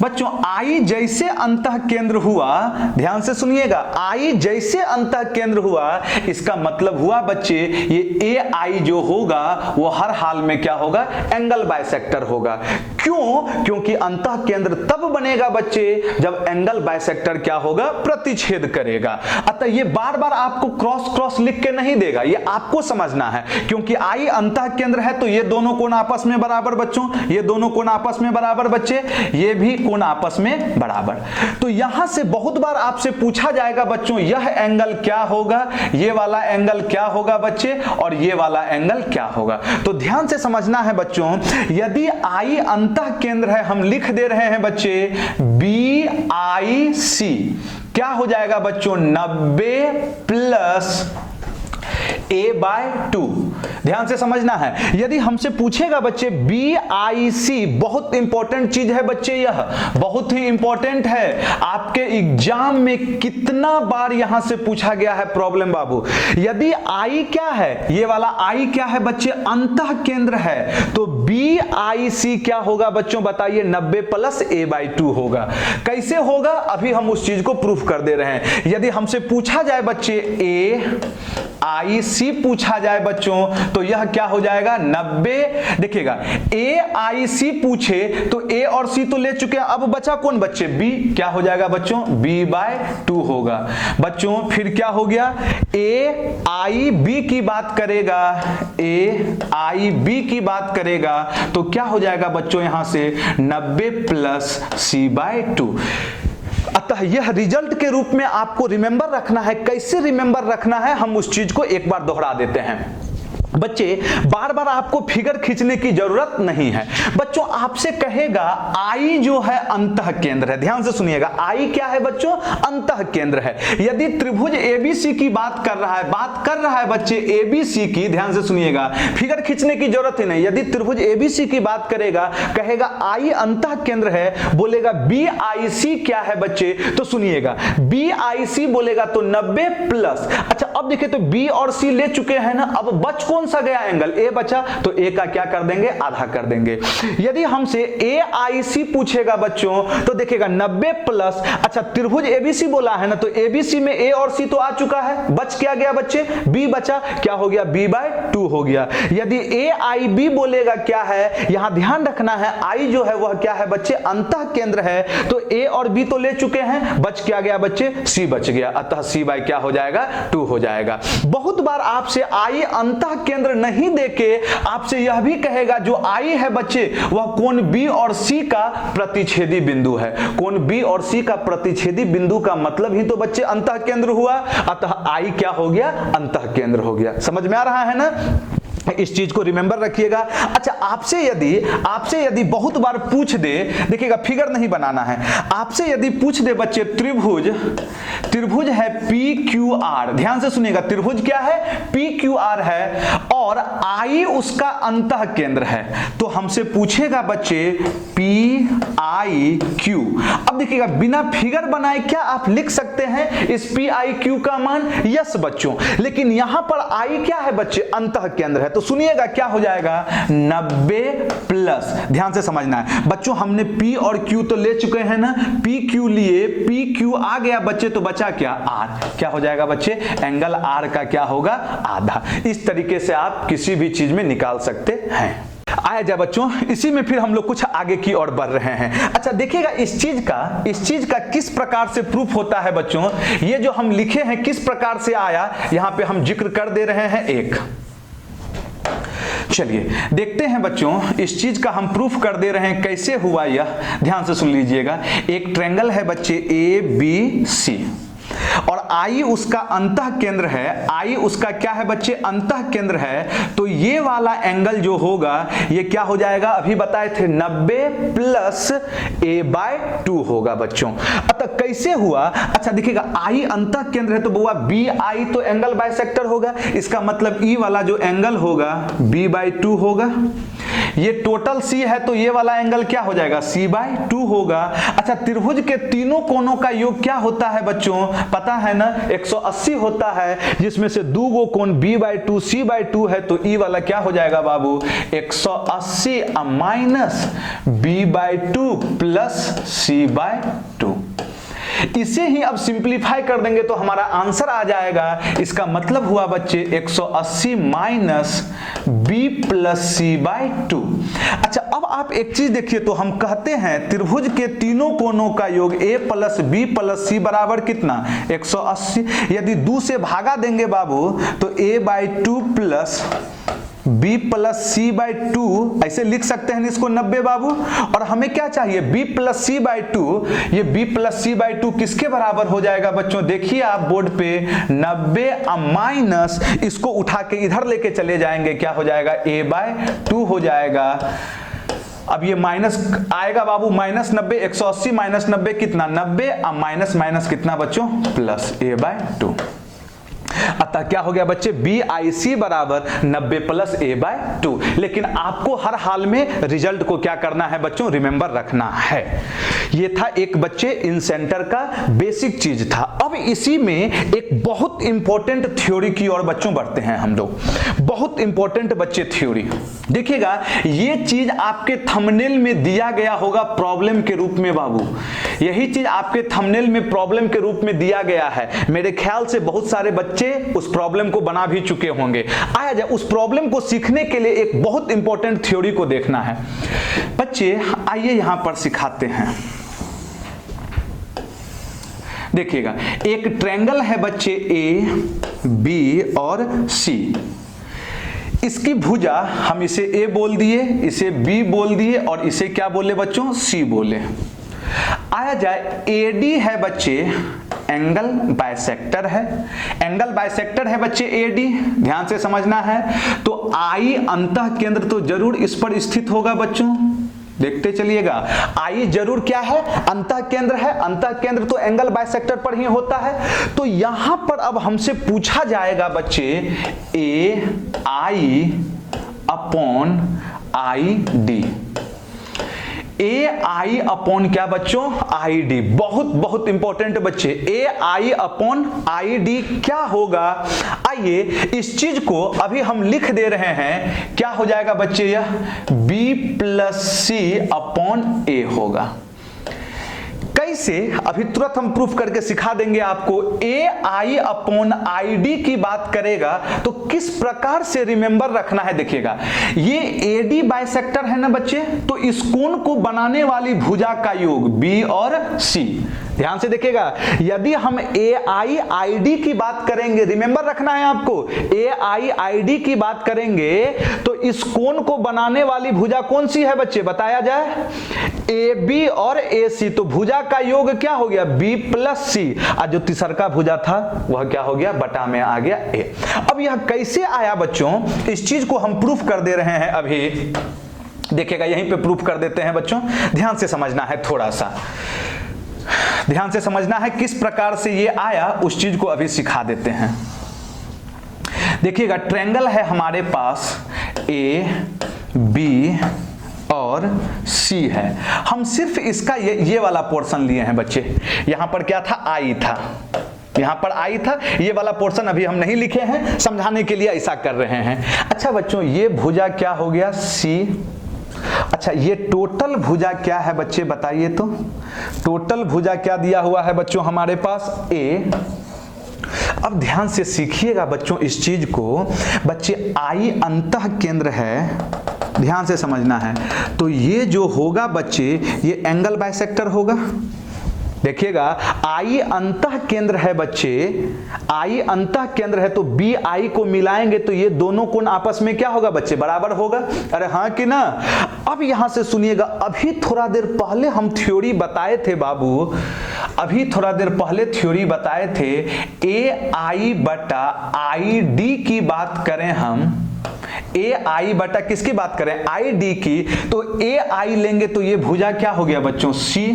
बच्चों आई जैसे अंतः केंद्र हुआ, ध्यान से सुनिएगा, आई जैसे अंतः केंद्र हुआ, इसका मतलब हुआ बच्चे ये ए आई जो होगा वो हर हाल में क्या होगा, एंगल बाइसेक्टर होगा। क्यों, क्योंकि अंतः केंद्र तब बनेगा बच्चे जब एंगल बाइसेक्टर क्या होगा, प्रतिच्छेद करेगा। अतः ये बार बार आपको क्रॉस क्रॉस लिख के नहीं देगा, ये आपको समझना है। क्योंकि आई अंतः केंद्र है तो ये दोनों कोण आपस में बराबर बच्चों, ये दोनों कोण आपस में बराबर बच्चे, ये भी कोण आपस में बराबर। तो यहां से बहुत बार आपसे पूछा जाएगा बच्चों यह एंगल क्या होगा, ये वाला एंगल क्या होगा बच्चे, और ये वाला एंगल क्या होगा। तो ध्यान से समझना है बच्चों, यदि आई अंतः केंद्र है, हम लिख दे रहे हैं बच्चे बी आई सी, क्या हो जाएगा बच्चों, 90 प्लस a/2। ध्यान से समझना है, यदि हमसे पूछेगा बच्चे BIC, बहुत इंपॉर्टेंट चीज है बच्चे, यह बहुत ही इंपॉर्टेंट है, आपके एग्जाम में कितना बार यहां से पूछा गया है प्रॉब्लम बाबू। यदि I क्या है, ये वाला I क्या है बच्चे, अंतः केंद्र है, तो BIC क्या होगा बच्चों बताइए, 90 प्लस a/2 होगा। कैसे होगा, अभी हम उस चीज को प्रूफ कर दे रहे हैं। यदि हमसे पूछा जाए बच्चे AIC पूछा जाए बच्चों, तो यह क्या हो जाएगा 90। देखिएगा AIC पूछे तो A और C तो ले चुके हैं, अब बचा कौन बच्चे, B, क्या हो जाएगा बच्चों, B/2 होगा बच्चों। फिर क्या हो गया, AIB की बात करेगा, AIB की बात करेगा तो क्या हो जाएगा बच्चों, यहां से 90 प्लस C/2। अतः यह रिजल्ट के रूप में आपको रिमेंबर रखना है। कैसे रिमेंबर रखना है, हम उस चीज को एक बार दोहरा देते हैं। बच्चे बार बार आपको फिगर खींचने की जरूरत नहीं है। बच्चों आपसे कहेगा I जो है अंतः केंद्र है, ध्यान से सुनिएगा, I क्या है बच्चों, अंतः केंद्र है। यदि त्रिभुज ABC की बात कर रहा है बच्चे ABC की, ध्यान से सुनिएगा, फिगर खींचने की जरूरत ही नहीं। यदि त्रिभुज ABC की बात करेगा, कहेगा I अंतः केंद्र है, बोलेगा BIC क्या है बच्चे, तो सुनिएगा BIC बोलेगा तो 90 प्लस, अच्छा अब देखिए तो B और C ले चुके हैं ना, अब बच कौन सा गया, एंगल A बचा, तो A का क्या कर देंगे, आधा कर देंगे। यदि हमसे AIC पूछेगा बच्चों, तो देखिएगा 90 प्लस, अच्छा त्रिभुज ABC बोला है ना, तो ABC में A और C तो आ चुका है, बच क्या गया बच्चे, B बचा, क्या हो गया, B/2 हो गया। यदि AIB बोलेगा क्या है, यहां ध्यान रखना है, I जो है वह क्या है बच्चे, अंतः केंद्र है, तो A और B तो ले चुके हैं, बच क्या गया बच्चे, C बच गया, अतः C/ क्या हो जाएगा, 2 हो जाएगा। बहुत बार आपसे I अंतः केंद्र नहीं देके आपसे यह भी कहेगा जो I है बच्चे वह कोण B और C का प्रतिच्छेदी बिंदु है। कोण B और C का प्रतिच्छेदी बिंदु का मतलब ही तो बच्चे अंतः केंद्र हुआ, अतः I क्या हो गया, अंतः केंद्र हो गया। समझ में आ रहा है ना, इस चीज को रिमेंबर रखिएगा। अच्छा आपसे यदि बहुत बार पूछ दे, देखिएगा फिगर नहीं बनाना है, आपसे यदि पूछ दे बच्चे त्रिभुज है PQR, ध्यान से सुनिएगा, त्रिभुज क्या है, PQR है और I उसका अंतः केंद्र है, तो हमसे पूछेगा बच्चे PIQ। अब देखिएगा बिना फिगर बनाए क्या आप लिख सकते हैं इस PIQ का मान, यस बच्चों, लेकिन यहां पर I क्या है बच्चे, अंतः केंद्र है, तो सुनिएगा क्या हो जाएगा 90 प्लस, ध्यान से समझना है बच्चों, हमने P और Q तो ले चुके हैं ना, PQ लिए, PQ आ गया बच्चे तो बचा क्या, R, क्या हो जाएगा बच्चे, एंगल R का क्या होगा, आधा। इस तरीके से आप किसी भी चीज में निकाल सकते हैं। आया जा बच्चों, इसी में फिर हम लोग कुछ आगे की ओर बढ़ रहे हैं। अच्छा देखिएगा इस चीज का किस प्रकार से प्रूफ होता है बच्चों, ये जो हम लिखे हैं किस प्रकार से आया, यहां पे हम जिक्र कर दे रहे हैं एक। चलिए देखते हैं बच्चों, इस चीज का हम प्रूफ कर दे रहे हैं, कैसे हुआ यह, ध्यान से सुन लीजिएगा। एक ट्रायंगल है बच्चे ABC और I उसका अंतः केंद्र है, I उसका क्या है बच्चे, अंतः केंद्र है, तो ये वाला एंगल जो होगा ये क्या हो जाएगा, अभी बताए थे 90 प्लस a/2 होगा बच्चों। अतः कैसे हुआ, अच्छा देखिएगा I अंतः केंद्र है तो बुआ BI तो एंगल बाइसेक्टर होगा, इसका मतलब E वाला जो एंगल होगा B/2 होगा। ये टोटल C है तो ये वाला एंगल क्या हो जाएगा, C/2 होगा। अच्छा त्रिभुज के तीनों कोणों का योग क्या होता है बच्चों, पता है ना, 180 होता है, जिसमें से दो गो कोण B/2 C/2 है, तो E वाला क्या हो जाएगा बाबू, 180 माइनस B/2 प्लस C/2। इसे ही अब सिंप्लीफाई कर देंगे तो हमारा आंसर आ जाएगा, इसका मतलब हुआ बच्चे 180 माइनस B प्लस C/2। अच्छा अब आप एक चीज देखिए, तो हम कहते हैं त्रिभुज के तीनों कोणों का योग A plus B plus C बराबर कितना, 180। यदि 2 से भागा देंगे बाबू तो A/2 plus B plus C/2 ऐसे लिख सकते हैं इसको 90 बाबू, और हमें क्या चाहिए B प्लस C/2, ये B प्लस C/2 किसके बराबर हो जाएगा बच्चों, देखिए आप बोर्ड पे 90 माइनस, इसको उठा के इधर लेके चले जाएंगे, क्या हो जाएगा A/2 हो जाएगा। अब ये माइनस आएगा बाबू, माइनस 90, 180 माइनस 90 कितना 90, अब माइनस माइनस कितना बच्चों, प्लस A/2। अतः क्या हो गया बच्चे, BIC बराबर 90 प्लस A/2। लेकिन आपको हर हाल में रिजल्ट को क्या करना है बच्चों, रिमेंबर रखना है। ये था एक बच्चे इन सेंटर का बेसिक चीज था। अब इसी में एक बहुत इंपॉर्टेंट थ्योरी की ओर बच्चों बढ़ते हैं हम लोग। बहुत इंपॉर्टेंट बच्चे थ्योरी देखिएगा, ये चीज आपके थंबनेल में दिया गया होगा प्रॉब्लम के रूप में बाबू, यही चीज आपके थंबनेल में प्रॉब्लम के रूप में दिया गया है। मेरे ख्याल से बहुत सारे बच्चे उस प्रॉब्लम को बना भी चुके होंगे। आया जाए उस प्रॉब्लम को सीखने के लिए एक बहुत इंपॉर्टेंट थ्योरी को देखना है बच्चे। आइए यहां पर सिखाते हैं। देखिएगा, एक ट्रायंगल है बच्चे A, B और C। इसकी भुजा हम इसे A बोल दिए, इसे B बोल दिए और इसे क्या बोले बच्चों, C बोले। आया जाए AD है बच्चे, एंगल बाइसेक्टर है। एंगल बाइसेक्टर है बच्चे AD, ध्यान से समझना है। तो I अंतः केंद्र तो जरूर इस पर स्थित होगा बच्चों, देखते चलिएगा। I जरूर क्या है, अंतः केंद्र है। अंतः केंद्र तो एंगल बाइसेक्टर पर ही होता है। तो यहां पर अब हमसे पूछा जाएगा बच्चे AI upon ID। AI upon क्या बच्चों, ID। बहुत बहुत इंपॉर्टेंट बच्चे, AI अपॉन ID क्या होगा। आइए इस चीज को अभी हम लिख दे रहे हैं, क्या हो जाएगा बच्चे, यह B plus C upon A होगा। कैसे, अभी तुरंत हम प्रूफ करके सिखा देंगे आपको। AI अपॉन ID की बात करेगा तो किस प्रकार से रिमेंबर रखना है। देखिएगा, ये AD बाइसेक्टर है ना बच्चे, तो इस कोण को बनाने वाली भुजा का योग B और C। ध्यान से देखिएगा, यदि हम AI ID की बात करेंगे, रिमेंबर रखना है आपको, AI ID की बात करेंगे तो इस कोण को बनाने वाली भुजा कौन सी है बच्चे, बताया जाए, AB और AC। तो भुजा का योग क्या हो गया, B प्लस C। और जो तीसरा भुजा था वह क्या हो गया, बटा में आ गया A। अब यह कैसे आया बच्चों, इस चीज को हम प्रूफ कर दे रहे हैं अभी। देखिएगा, यहीं पे प्रूफ कर देते हैं बच्चों, ध्यान से समझना है, थोड़ा सा ध्यान से समझना है किस प्रकार से ये आया, उस चीज को अभी सिखा देते हैं। देखिएगा, ट्रायंगल है हमारे पास A, B और C है। हम सिर्फ इसका ये वाला पोर्शन लिए हैं बच्चे। यहां पर क्या था, I था, यहां पर I था, ये वाला पोर्शन अभी हम नहीं लिखे हैं, समझाने के लिए ऐसा कर रहे हैं। अच्छा बच्चों, ये भुजा क्या हो गया, C। अच्छा, ये टोटल भुजा क्या है बच्चे, बताइए तो। टोटल भुजा क्या दिया हुआ है बच्चों हमारे पास, A। अब ध्यान से सीखिएगा बच्चों इस चीज को। बच्चे I अंतः केंद्र है, ध्यान से समझना है। तो ये जो होगा बच्चे, ये एंगल बाइसेक्टर होगा। देखिएगा, I अंतः केंद्र है बच्चे, I अंतः केंद्र है, तो BI को मिलाएंगे तो ये दोनों कोण आपस में क्या होगा बच्चे, बराबर होगा। अरे हाँ कि ना। अब यहां से सुनिएगा, अभी थोड़ा देर पहले हम थ्योरी बताए थे बाबू, अभी थोड़ा देर पहले थ्योरी बताए थे, AI बटा ID की बात करें हम, AI बटा किसकी बात करें, ID की, तो AI लेंगे तो ये भुजा क्या हो गया बच्चों, C,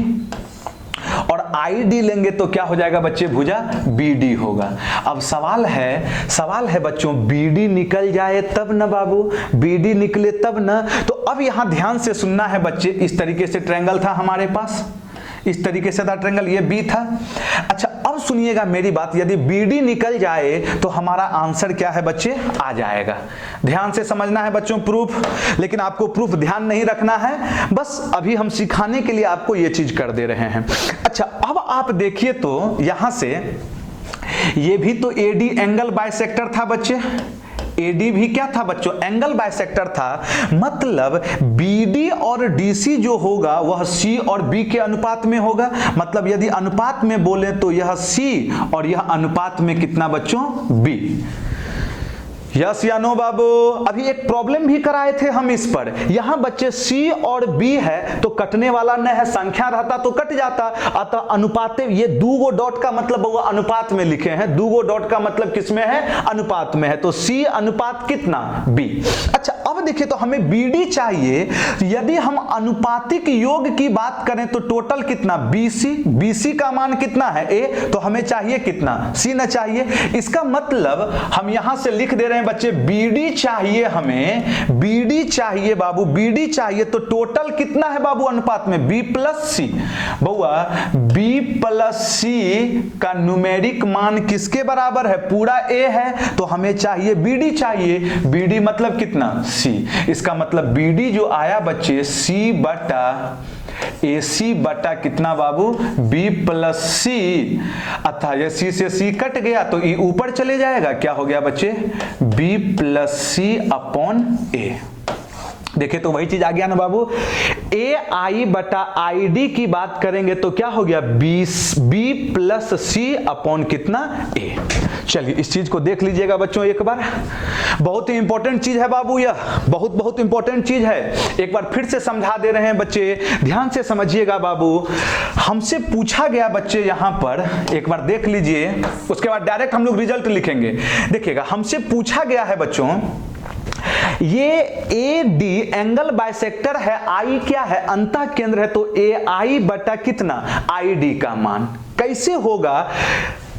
और ID लेंगे तो क्या हो जाएगा बच्चे, भुजा BD होगा। अब सवाल है बच्चों, BD निकल जाए तब ना बाबू, BD निकले तब ना। तो अब यहां ध्यान से सुनना है बच्चे, इस तरीके से ट्रायंगल था हमारे पास, इस तरीके से था ट्रायंगल, ये B था। अच्छा, अब सुनिएगा मेरी बात, यदि BD निकल जाए तो हमारा आंसर क्या है बच्चे, आ जाएगा। ध्यान से समझना है बच्चों प्रूफ, लेकिन आपको प्रूफ ध्यान नहीं रखना है, बस अभी हम सिखाने के लिए आपको ये चीज कर दे रहे हैं। अच्छा, अब आप देखिए तो यहां से ये भी तो AD एंगल बाइसेक्टर था बच्चे, AD भी क्या था बच्चों, एंगल बाइसेक्टर था। मतलब BD और DC जो होगा वह C और B के अनुपात में होगा। मतलब यदि अनुपात में बोले तो यह C और यह अनुपात में कितना बच्चों, B। यस या नो बाबू। अभी एक प्रॉब्लम भी कराए थे हम इस पर, यहां बच्चे C और B है तो कटने वाला न है, संख्या रहता तो कट जाता। अतः अनुपात, ये दो गो डॉट का मतलब वो अनुपात में लिखे हैं, दो गो डॉट का मतलब किसमें है, अनुपात में है। तो C अनुपात कितना, B। अच्छा, अब अब देखिए तो हमें बीडी चाहिए। यदि हम अनुपातिक योग की बात करें तो टोटल कितना, बीसी, बीसी का मान कितना है ए, तो हमें चाहिए कितना, सी न चाहिए। इसका मतलब हम यहां से लिख दे रहे हैं बच्चे बीडी चाहिए, हमें बीडी चाहिए बाबू, बीडी चाहिए तो टोटल कितना है बाबू अनुपात में, बी प्लस सी। बउआ बी प्लस सी का न्यूमेरिक मान किसके बराबर है, पूरा ए है, तो हमें चाहिए बीडी चाहिए, बीडी मतलब कितना, सी। इसका मतलब बीडी जो आया बच्चे सी बटा ए सी बटा कितना बाबू, बी प्लस सी, अतः ये सी से सी कट गया तो ई ऊपर चले जाएगा, क्या हो गया बच्चे, बी प्लस सी अपॉन ए। देखिए तो वही चीज आ गया ना बाबू, ए आई बटा आई डी की बात करेंगे तो क्या हो गया, बी प्लस सी अपॉन कितना, ए। चलिए इस चीज को देख लीजिएगा बच्चों एक बार, बहुत ही इंपॉर्टेंट चीज है बाबू, यह बहुत बहुत इंपॉर्टेंट चीज है। एक बार फिर से समझा दे रहे हैं बच्चे, ध्यान से समझिएगा बाबू। हमसे पूछा गया बच्चे यहां पर, एक बार देख लीजिए, उसके बाद डायरेक्ट हम लोग रिजल्ट लिखेंगे। देखिएगा हमसे पूछा गया है बच्चों, ये ए डी एंगल बाइसेक्टर है, आई क्या है, अंतः केंद्र है, तो ए आई बटा कितना, आई डी का मान कैसे होगा,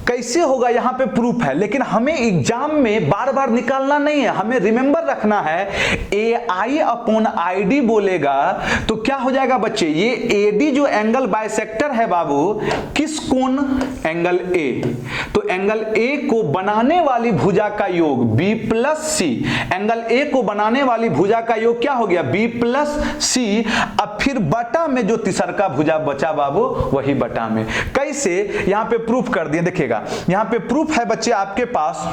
कैसे होगा यहां पे प्रूफ है, लेकिन हमें एग्जाम में बार बार निकालना नहीं है, हमें रिमेंबर रखना है। ए आई अपॉन आई डी बोलेगा तो क्या हो जाएगा बच्चे, ये ए डी जो एंगल बाइसेक्टर है बाबू, किस कोण, एंगल ए, तो एंगल ए को बनाने वाली भुजा का योग B plus C, angle A को बनाने वाली भुजा का योग क्या हो गया, बी प्लस सी। अब फिर बटा में जो तीसरा भुजा बचा बाबू, वही बटा में, कैसे यहां पे प्रूफ कर दिए। देखिएगा यहां पे प्रूफ है बच्चे आपके पास,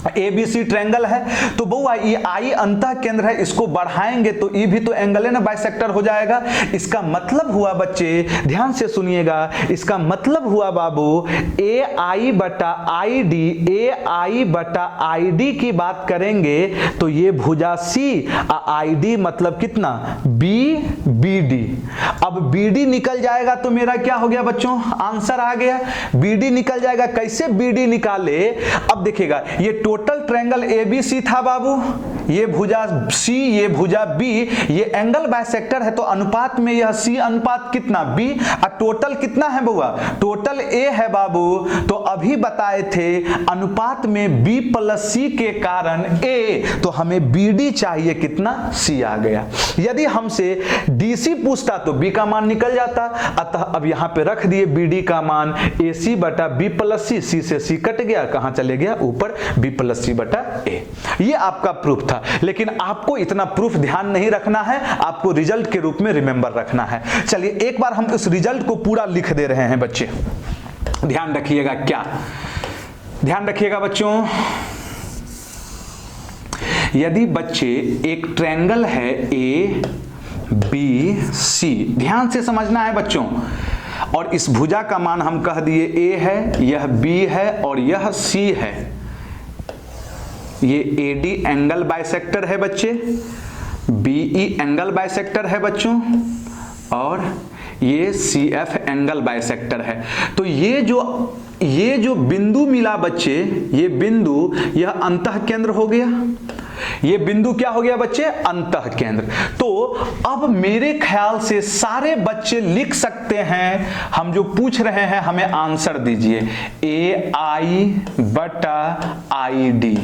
ABC ट्रायंगल है, तो बउआ ये आई अंतः केंद्र है, इसको बढ़ाएंगे तो ये भी तो एंगल है ना, बाइसेक्टर हो जाएगा। इसका मतलब हुआ बच्चे, ध्यान से सुनिएगा, इसका मतलब हुआ बाबू ए आई बटा आई डी, ए आई बटा आई डी की बात करेंगे तो ये भुजा सी, आई डी मतलब कितना, बी बी डी। अब बी डी निकल जाएगा तो मेरा क्या हो गया बच्चों, आंसर आ गया, बी डी निकल जाएगा। कैसे बी डी निकाले, अब देखिएगा ये टोटल ट्रायंगल एबीसी था बाबू, ये भुजा सी, ये भुजा बी, ये एंगल बाइसेक्टर है तो अनुपात में यह सी अनुपात कितना, बी, और टोटल कितना है बुआ, टोटल ए है बाबू। तो अभी बताए थे अनुपात में बी प्लस सी के कारण ए, तो हमें बी डी चाहिए कितना, सी आ गया। यदि हमसे डीसी पूछता तो बी का मान निकल जाता, अतः अब यहां पे रख दिए बी डी का मान ए सी बटा बी प्लस सी, सी से सी कट गया, कहां चले गया ऊपर, बी प्लस सी बटा ए। ये आपका प्रूफ था, लेकिन आपको इतना प्रूफ ध्यान नहीं रखना है, आपको रिजल्ट के रूप में रिमेंबर रखना है। चलिए एक बार हम इस रिजल्ट को पूरा लिख दे रहे हैं बच्चे, ध्यान रखिएगा, क्या ध्यान रखिएगा बच्चों। यदि बच्चे एक ट्रायंगल है ए बी सी, ध्यान से समझना है बच्चों, और इस भुजा का मान हम कह दिए ए है, यह बी है और यह सी है, ये एडी एंगल बाइसेक्टर है बच्चे, बीई एंगल बाइसेक्टर है बच्चों, और ये सीएफ एंगल बाइसेक्टर है। तो ये जो बिंदु मिला बच्चे, ये बिंदु, यह अंतः केंद्र हो गया, ये बिंदु क्या हो गया बच्चे, अंतः केंद्र। तो अब मेरे ख्याल से सारे बच्चे लिख सकते हैं, हम जो पूछ रहे हैं हमें आंसर दीजिए, ए आई बटा आई डी।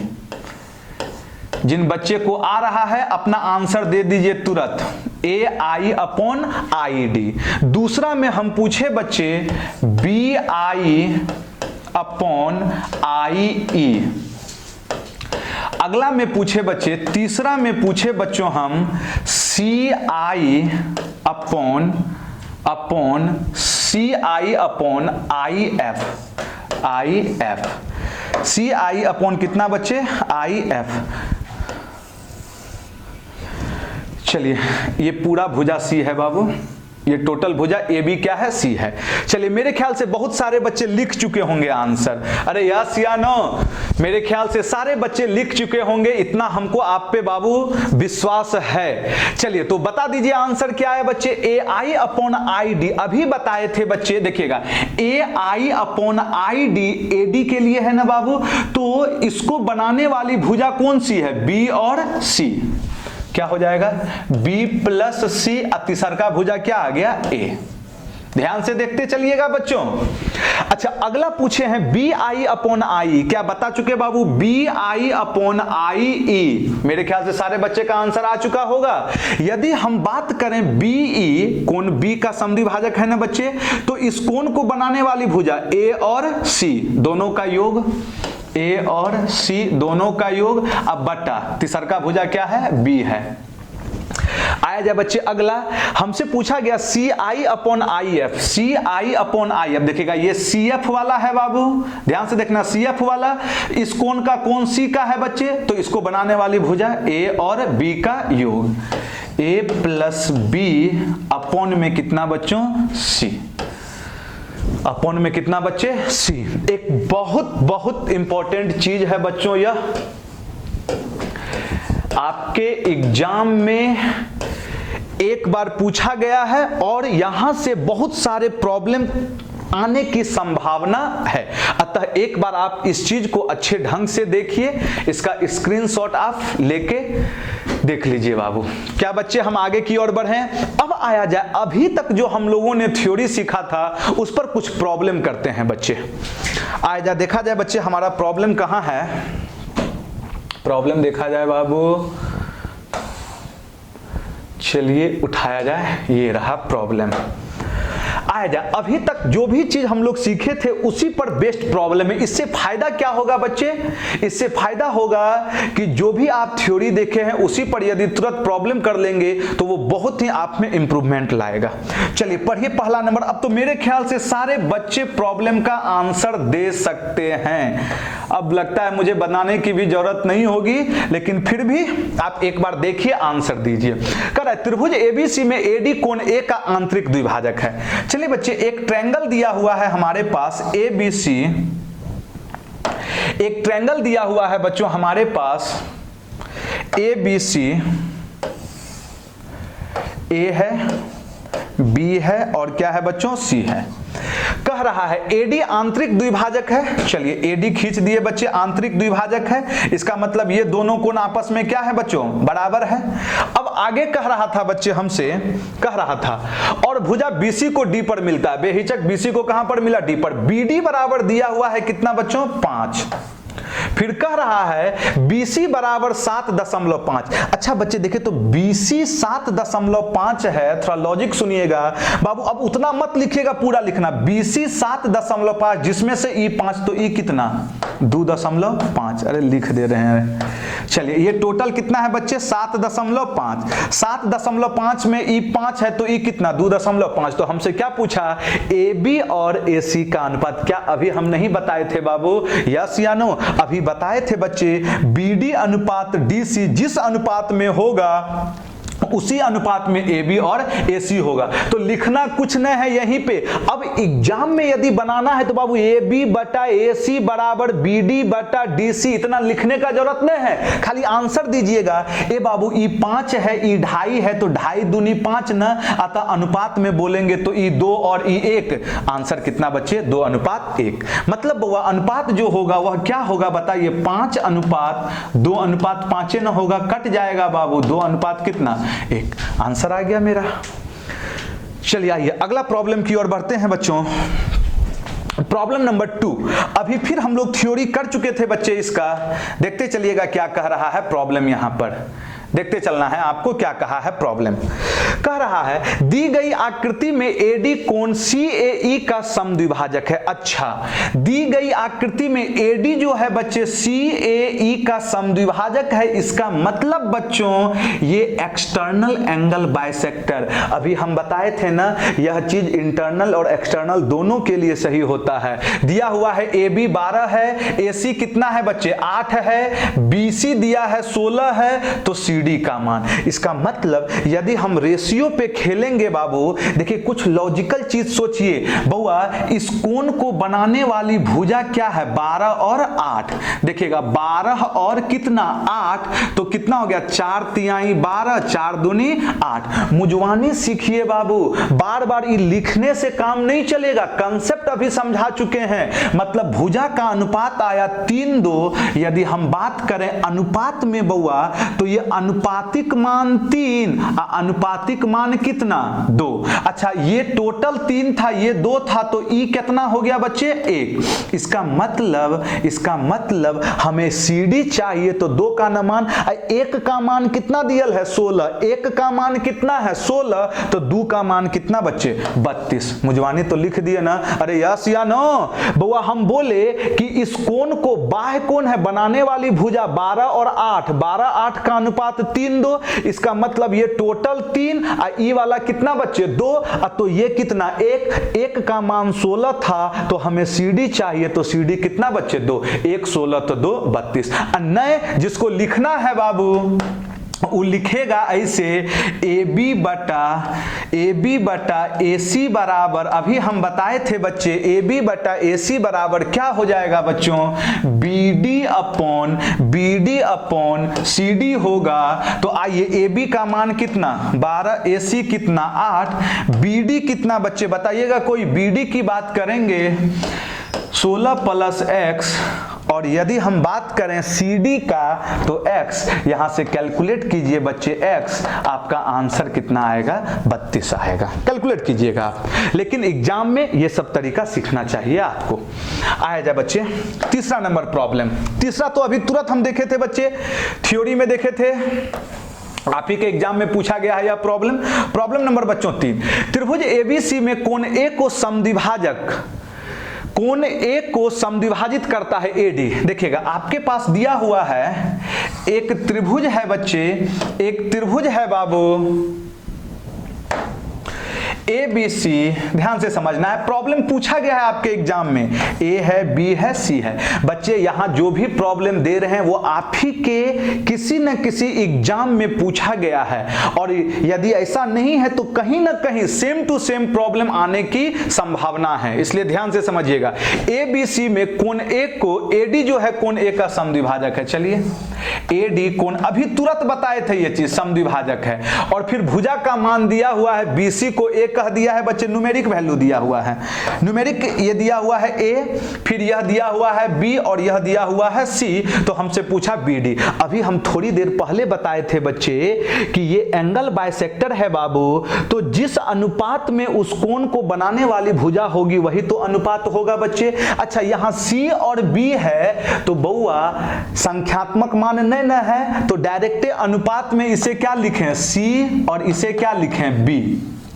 जिन बच्चे को आ रहा है अपना आंसर दे दीजिए तुरंत, ए आई अपॉन आई डी। दूसरा में हम पूछे बच्चे बी आई अपॉन आई ई। अगला में पूछे बच्चे, तीसरा में पूछे बच्चों हम C I upon C I upon I F, C I upon कितना बच्चे, आई एफ। चलिए ये पूरा भुजा सी है बाबू, ये टोटल भुजा ए बी क्या है, सी है। चलिए मेरे ख्याल से बहुत सारे बच्चे लिख चुके होंगे आंसर, अरे यस या नो, मेरे ख्याल से सारे बच्चे लिख चुके होंगे, इतना हमको आप पे बाबू विश्वास है। चलिए तो बता दीजिए आंसर क्या है बच्चे, ए आई अपॉन आई डी। अभी बताए थे बच्चे, देखिएगा A I upon I D, A D के लिए है ना बाबू, तो इसको बनाने वाली भुजा कौन सी है, बी और सी। क्या हो जाएगा, b प्लस सी, तीसर का भुजा क्या आ गया, a। ध्यान से देखते चलिएगा बच्चों। अच्छा अगला पूछे हैं बी आई अपॉन आई, क्या बता चुके बाबू, बी आई अपॉन आई ई। मेरे ख्याल से सारे बच्चे का आंसर आ चुका होगा। यदि हम बात करें बी ई, कोण बी का समद्विभाजक है ना बच्चे, तो इस कोण को बनाने वाली भुजा ए और सी दोनों का योग, ए और सी दोनों का योग, अब बटा तीसर का भुजा क्या है, बी है। आया जाए बच्चे अगला, हमसे पूछा गया C I upon I F, C I upon I F. देखिएगा ये सी एफ वाला है बाबू, ध्यान से देखना, सी एफ वाला इस कोण का कोण सी का है बच्चे, तो इसको बनाने वाली भुजा ए और बी का योग, ए प्लस बी अपॉन में कितना बच्चों, सी, अपॉन में कितना बच्चे, सी। एक बहुत बहुत इंपॉर्टेंट चीज है बच्चों, यह आपके एग्जाम में एक बार पूछा गया है और यहां से बहुत सारे प्रॉब्लम आने की संभावना है। अतः एक बार आप इस चीज को अच्छे ढंग से देखिए, इसका स्क्रीनशॉट आप लेके देख लीजिए बाबू। क्या बच्चे हम आगे की ओर बढ़ें। अब आया जाए, अभी तक जो हम लोगों ने थ्योरी सीखा था उस पर कुछ प्रॉब्लम करते हैं बच्चे। आया जाए, देखा जाए बच्चे हमारा प्रॉब्लम कहां है, प्रॉब्लम देखा जाए बाबू, चलिए उठाया जाए, ये रहा प्रॉब्लम। आया जाए, अभी तक जो भी चीज हम लोग सीखे थे उसी पर बेस्ट प्रॉब्लम है। इससे फायदा क्या होगा बच्चे, इससे फायदा होगा कि जो भी आप थ्योरी देखे हैं उसी पर यदि तुरंत प्रॉब्लम कर लेंगे तो वो बहुत ही आप में इंप्रूवमेंट लाएगा। चलिए पढ़िए पहला नंबर। अब तो मेरे ख्याल से सारे बच्चे प्रॉब्लम का आंसर दे सकते हैं, अब लगता है मुझे बनाने की भी जरूरत नहीं होगी, लेकिन फिर भी आप एक बार देखिए, आंसर दीजिए। कह रहा है त्रिभुज एबीसी में एडी कोण ए का आंतरिक द्विभाजक है। चलिए बच्चे, एक ट्रायंगल दिया हुआ है हमारे पास एबीसी, एक ट्रायंगल दिया हुआ है बच्चों हमारे पास एबीसी, ए है, बी है और क्या है बच्चों, सी है। कह रहा है एडी आंतरिक द्विभाजक है। चलिए एडी खींच दिए बच्चे, आंतरिक द्विभाजक है, इसका मतलब ये दोनों कोण आपस में क्या है बच्चों, बराबर है। अब आगे कह रहा था बच्चे हमसे, कह रहा था और भुजा बीसी को डी पर मिलता है, बेहिचक बीसी को कहां पर मिला, डी पर। बीडी बराबर दिया हुआ है कितना बच्चों, 5। फिर कह रहा है BC बराबर 7.5। अच्छा बच्चे देखे तो BC 7.5 है, थोड़ा लॉजिक सुनिएगा बाबू। अब उतना मत लिखिएगा, पूरा लिखना, BC 7.5 जिसमें से E 5, तो E कितना, 2.5। अरे लिख दे रहे हैं। चलिए ये टोटल कितना है बच्चे, 7.5। 7.5 में E 5 है तो E कितना, 2.5। तो हमसे क्या पूछा, AB और AC का अनुपात। क्या अभी हम नहीं बताए थे बाबू, यस या नो, अभी बताए थे बच्चे। BD अनुपात DC जिस अनुपात में होगा उसी अनुपात में AB और AC होगा। तो लिखना कुछ नहीं है यहीं पे। अब एग्जाम में यदि बनाना है तो बाबू AB बटा AC बराबर BD बटा DC, इतना लिखने का जरूरत नहीं है, खाली आंसर दीजिएगा। ए बाबू E 5 है, E 2.5 है, तो 2.5 दूनी 5 ना, अतः अनुपात में बोलेंगे तो E 2 और E 1। आंसर कितना बच्चे, 2:1। मतलब वह अनुपात जो होगा वह क्या होगा बताइए, 5:2:5 न होगा, कट जाएगा बाबू, 2 कितना, 1। आंसर आ गया मेरा। चलिए आइए अगला प्रॉब्लम की ओर बढ़ते हैं बच्चों। Problem number 2। अभी फिर हम लोग थ्योरी कर चुके थे बच्चे, इसका देखते चलिएगा क्या कह रहा है प्रॉब्लम। यहां पर देखते चलना है आपको, क्या कहा है प्रॉब्लम। कह रहा है दी गई आकृति में एडी कोण CAE का समद्विभाजक है। अच्छा, दी गई आकृति में एडी जो है बच्चे CAE का समद्विभाजक है, इसका मतलब बच्चों ये एक्सटर्नल एंगल बाइसेक्टर। अभी हम बताए थे ना, यह चीज इंटरनल और एक्सटर्नल दोनों के लिए सही होता है। दिया हुआ है AB 12 है, AC कितना है बच्चे, 8 है, BC दिया है 16 है, तो CD का मान। इसका मतलब यदि हम रेशियो पे खेलेंगे बाबू, देखिए कुछ लॉजिकल चीज सोचिए बउआ, इस कोण को बनाने वाली भुजा क्या है, 12 और 8। देखिएगा 12 और कितना, 8, तो कितना हो गया, 4 तिहाई 12, 4 दूनी 8। मुजवानी सीखिए बाबू, बार बार ये लिखने से काम नहीं चलेगा, कंसेप्ट कॉन्सेप्ट अभी समझा चुके हैं। मतलब भुजा का अनुपात आया 3:2। यदि हम बात करें अनुपात में बउआ तो ये अनुपातिक मान 3, अनुपातिक मान कितना 2। अच्छा ये टोटल 3 था, ये 2 था, तो ई कितना हो गया बच्चे 1। इसका मतलब हमें CD चाहिए तो 2 का मान, 1 का मान कितना दियल है 16, 1 का मान कितना है 16, तो 2 का मान कितना बच्चे 32। मुजवानी तो लिख दिए ना, अरे यस या नो बउआ। हम बोले कि इस कोण को बाह्य कोण है बनाने वाली भुजा 12 और 8, 12 8 का अनुपात 3:2। इसका मतलब ये टोटल 3 और ई वाला कितना बच्चे 2, तो ये कितना 1 का मान 16 था, तो हमें CD चाहिए तो CD कितना बच्चे 2, 1 16 तो 2 32। नए जिसको लिखना है बाबू वो लिखेगा ऐसे AB बटा AC बराबर, अभी हम बताए थे बच्चे AB बटा AC बराबर क्या हो जाएगा बच्चों BD अपॉन CD होगा। तो आइए AB का मान कितना 12, AC कितना 8, BD कितना बच्चे बताइएगा, कोई BD की बात करेंगे 16 प्लस x, और यदि हम बात करें CD का तो x, यहां से कैलकुलेट कीजिए बच्चे x, आपका आंसर कितना आएगा 32 आएगा। कैलकुलेट कीजिएगा आप, लेकिन एग्जाम में ये सब तरीका सीखना चाहिए आपको। आया जाए बच्चे तीसरा नंबर प्रॉब्लम। तीसरा तो अभी तुरंत हम देखे थे बच्चे, थ्योरी में देखे थे, आप ही के एग्जाम में पूछा गया है यह प्रॉब्लम नंबर बच्चों 3। त्रिभुज ABC में कोण A को समद्विभाजक, कोण A को समद्विभाजित करता है AD। देखिएगा आपके पास दिया हुआ है एक त्रिभुज है बच्चे, एक त्रिभुज है बाबू ABC, ध्यान से समझना है, प्रॉब्लम पूछा गया है आपके एग्जाम में, A है B है C है। बच्चे यहां जो भी प्रॉब्लम दे रहे हैं वो आप ही के किसी न किसी एग्जाम में पूछा गया है, और यदि ऐसा नहीं है तो कहीं ना कहीं सेम टू सेम प्रॉब्लम आने की संभावना है, इसलिए ध्यान से समझिएगा। ABC में कोण A को, AD जो है कोण A का समद्विभाजक है। चलिए AD कोण अभी तुरंत बताए थे ये चीज समद्विभाजक है, और फिर भुजा का मान दिया हुआ है BC को A कह दिया है बच्चे, न्यूमेरिक वैल्यू दिया हुआ है, न्यूमेरिक ये दिया हुआ है A, फिर यह दिया हुआ है B और यह दिया हुआ है C, तो हमसे पूछा BD। अभी हम थोड़ी देर पहले बताए थे बच्चे कि ये एंगल बाइसेक्टर है बाबू, तो जिस अनुपात में उस कोण को बनाने वाली भुजा होगी वही तो अनुपात होगा बच्चे। अच्छा यहाँ C और B है तो बउआ संख्यात्मक मान नहीं न है, तो डायरेक्ट अनुपात में इसे क्या लिखें C और इसे क्या लिखें B।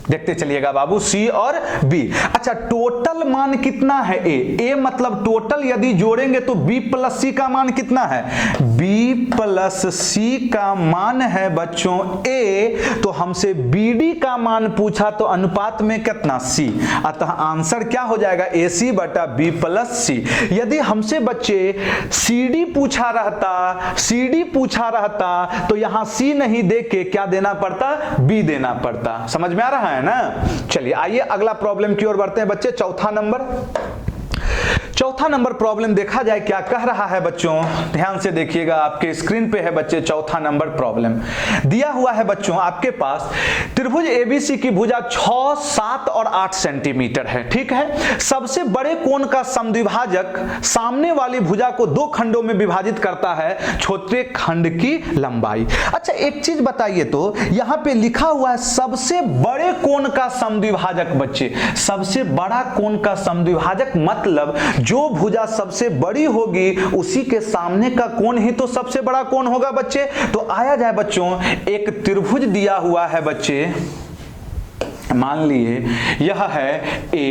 देखते चलिएगा बाबू C और B। अच्छा टोटल मान कितना है A मतलब टोटल यदि जोड़ेंगे तो B प्लस C का मान कितना है, B प्लस C का मान है बच्चों A, तो हमसे BD का मान पूछा तो अनुपात में कितना C, अतः आंसर क्या हो जाएगा AC बटा B प्लस C। यदि हमसे बच्चे CD पूछा रहता तो यहां C नहीं दे के क्या देना पड़ता, B देना पड़ता। समझ में आ रहा है ना। चलिए आइए अगला प्रॉब्लम की ओर बढ़ते हैं बच्चे। चौथा नंबर प्रॉब्लम देखा जाए क्या कह रहा है बच्चों, ध्यान से देखिएगा, आपके स्क्रीन पे है बच्चे चौथा नंबर प्रॉब्लम। दिया हुआ है बच्चों आपके पास त्रिभुज ABC की भुजा 6, 7 और 8 सेंटीमीटर है, ठीक है। सबसे बड़े कोण का समद्विभाजक सामने वाली भुजा को 2 खंडों में विभाजित करता है, छोटे खंड की लंबाई। अच्छा एक चीज बताइए तो, यहां पे लिखा हुआ है सबसे बड़े कोण का समद्विभाजक। बच्चे सबसे बड़ा कोण का समद्विभाजक मतलब जो भुजा सबसे बड़ी होगी उसी के सामने का कोण ही तो सबसे बड़ा कोण होगा बच्चे। तो आया जाए बच्चों, एक त्रिभुज दिया हुआ है बच्चे, मान लिए यह है A,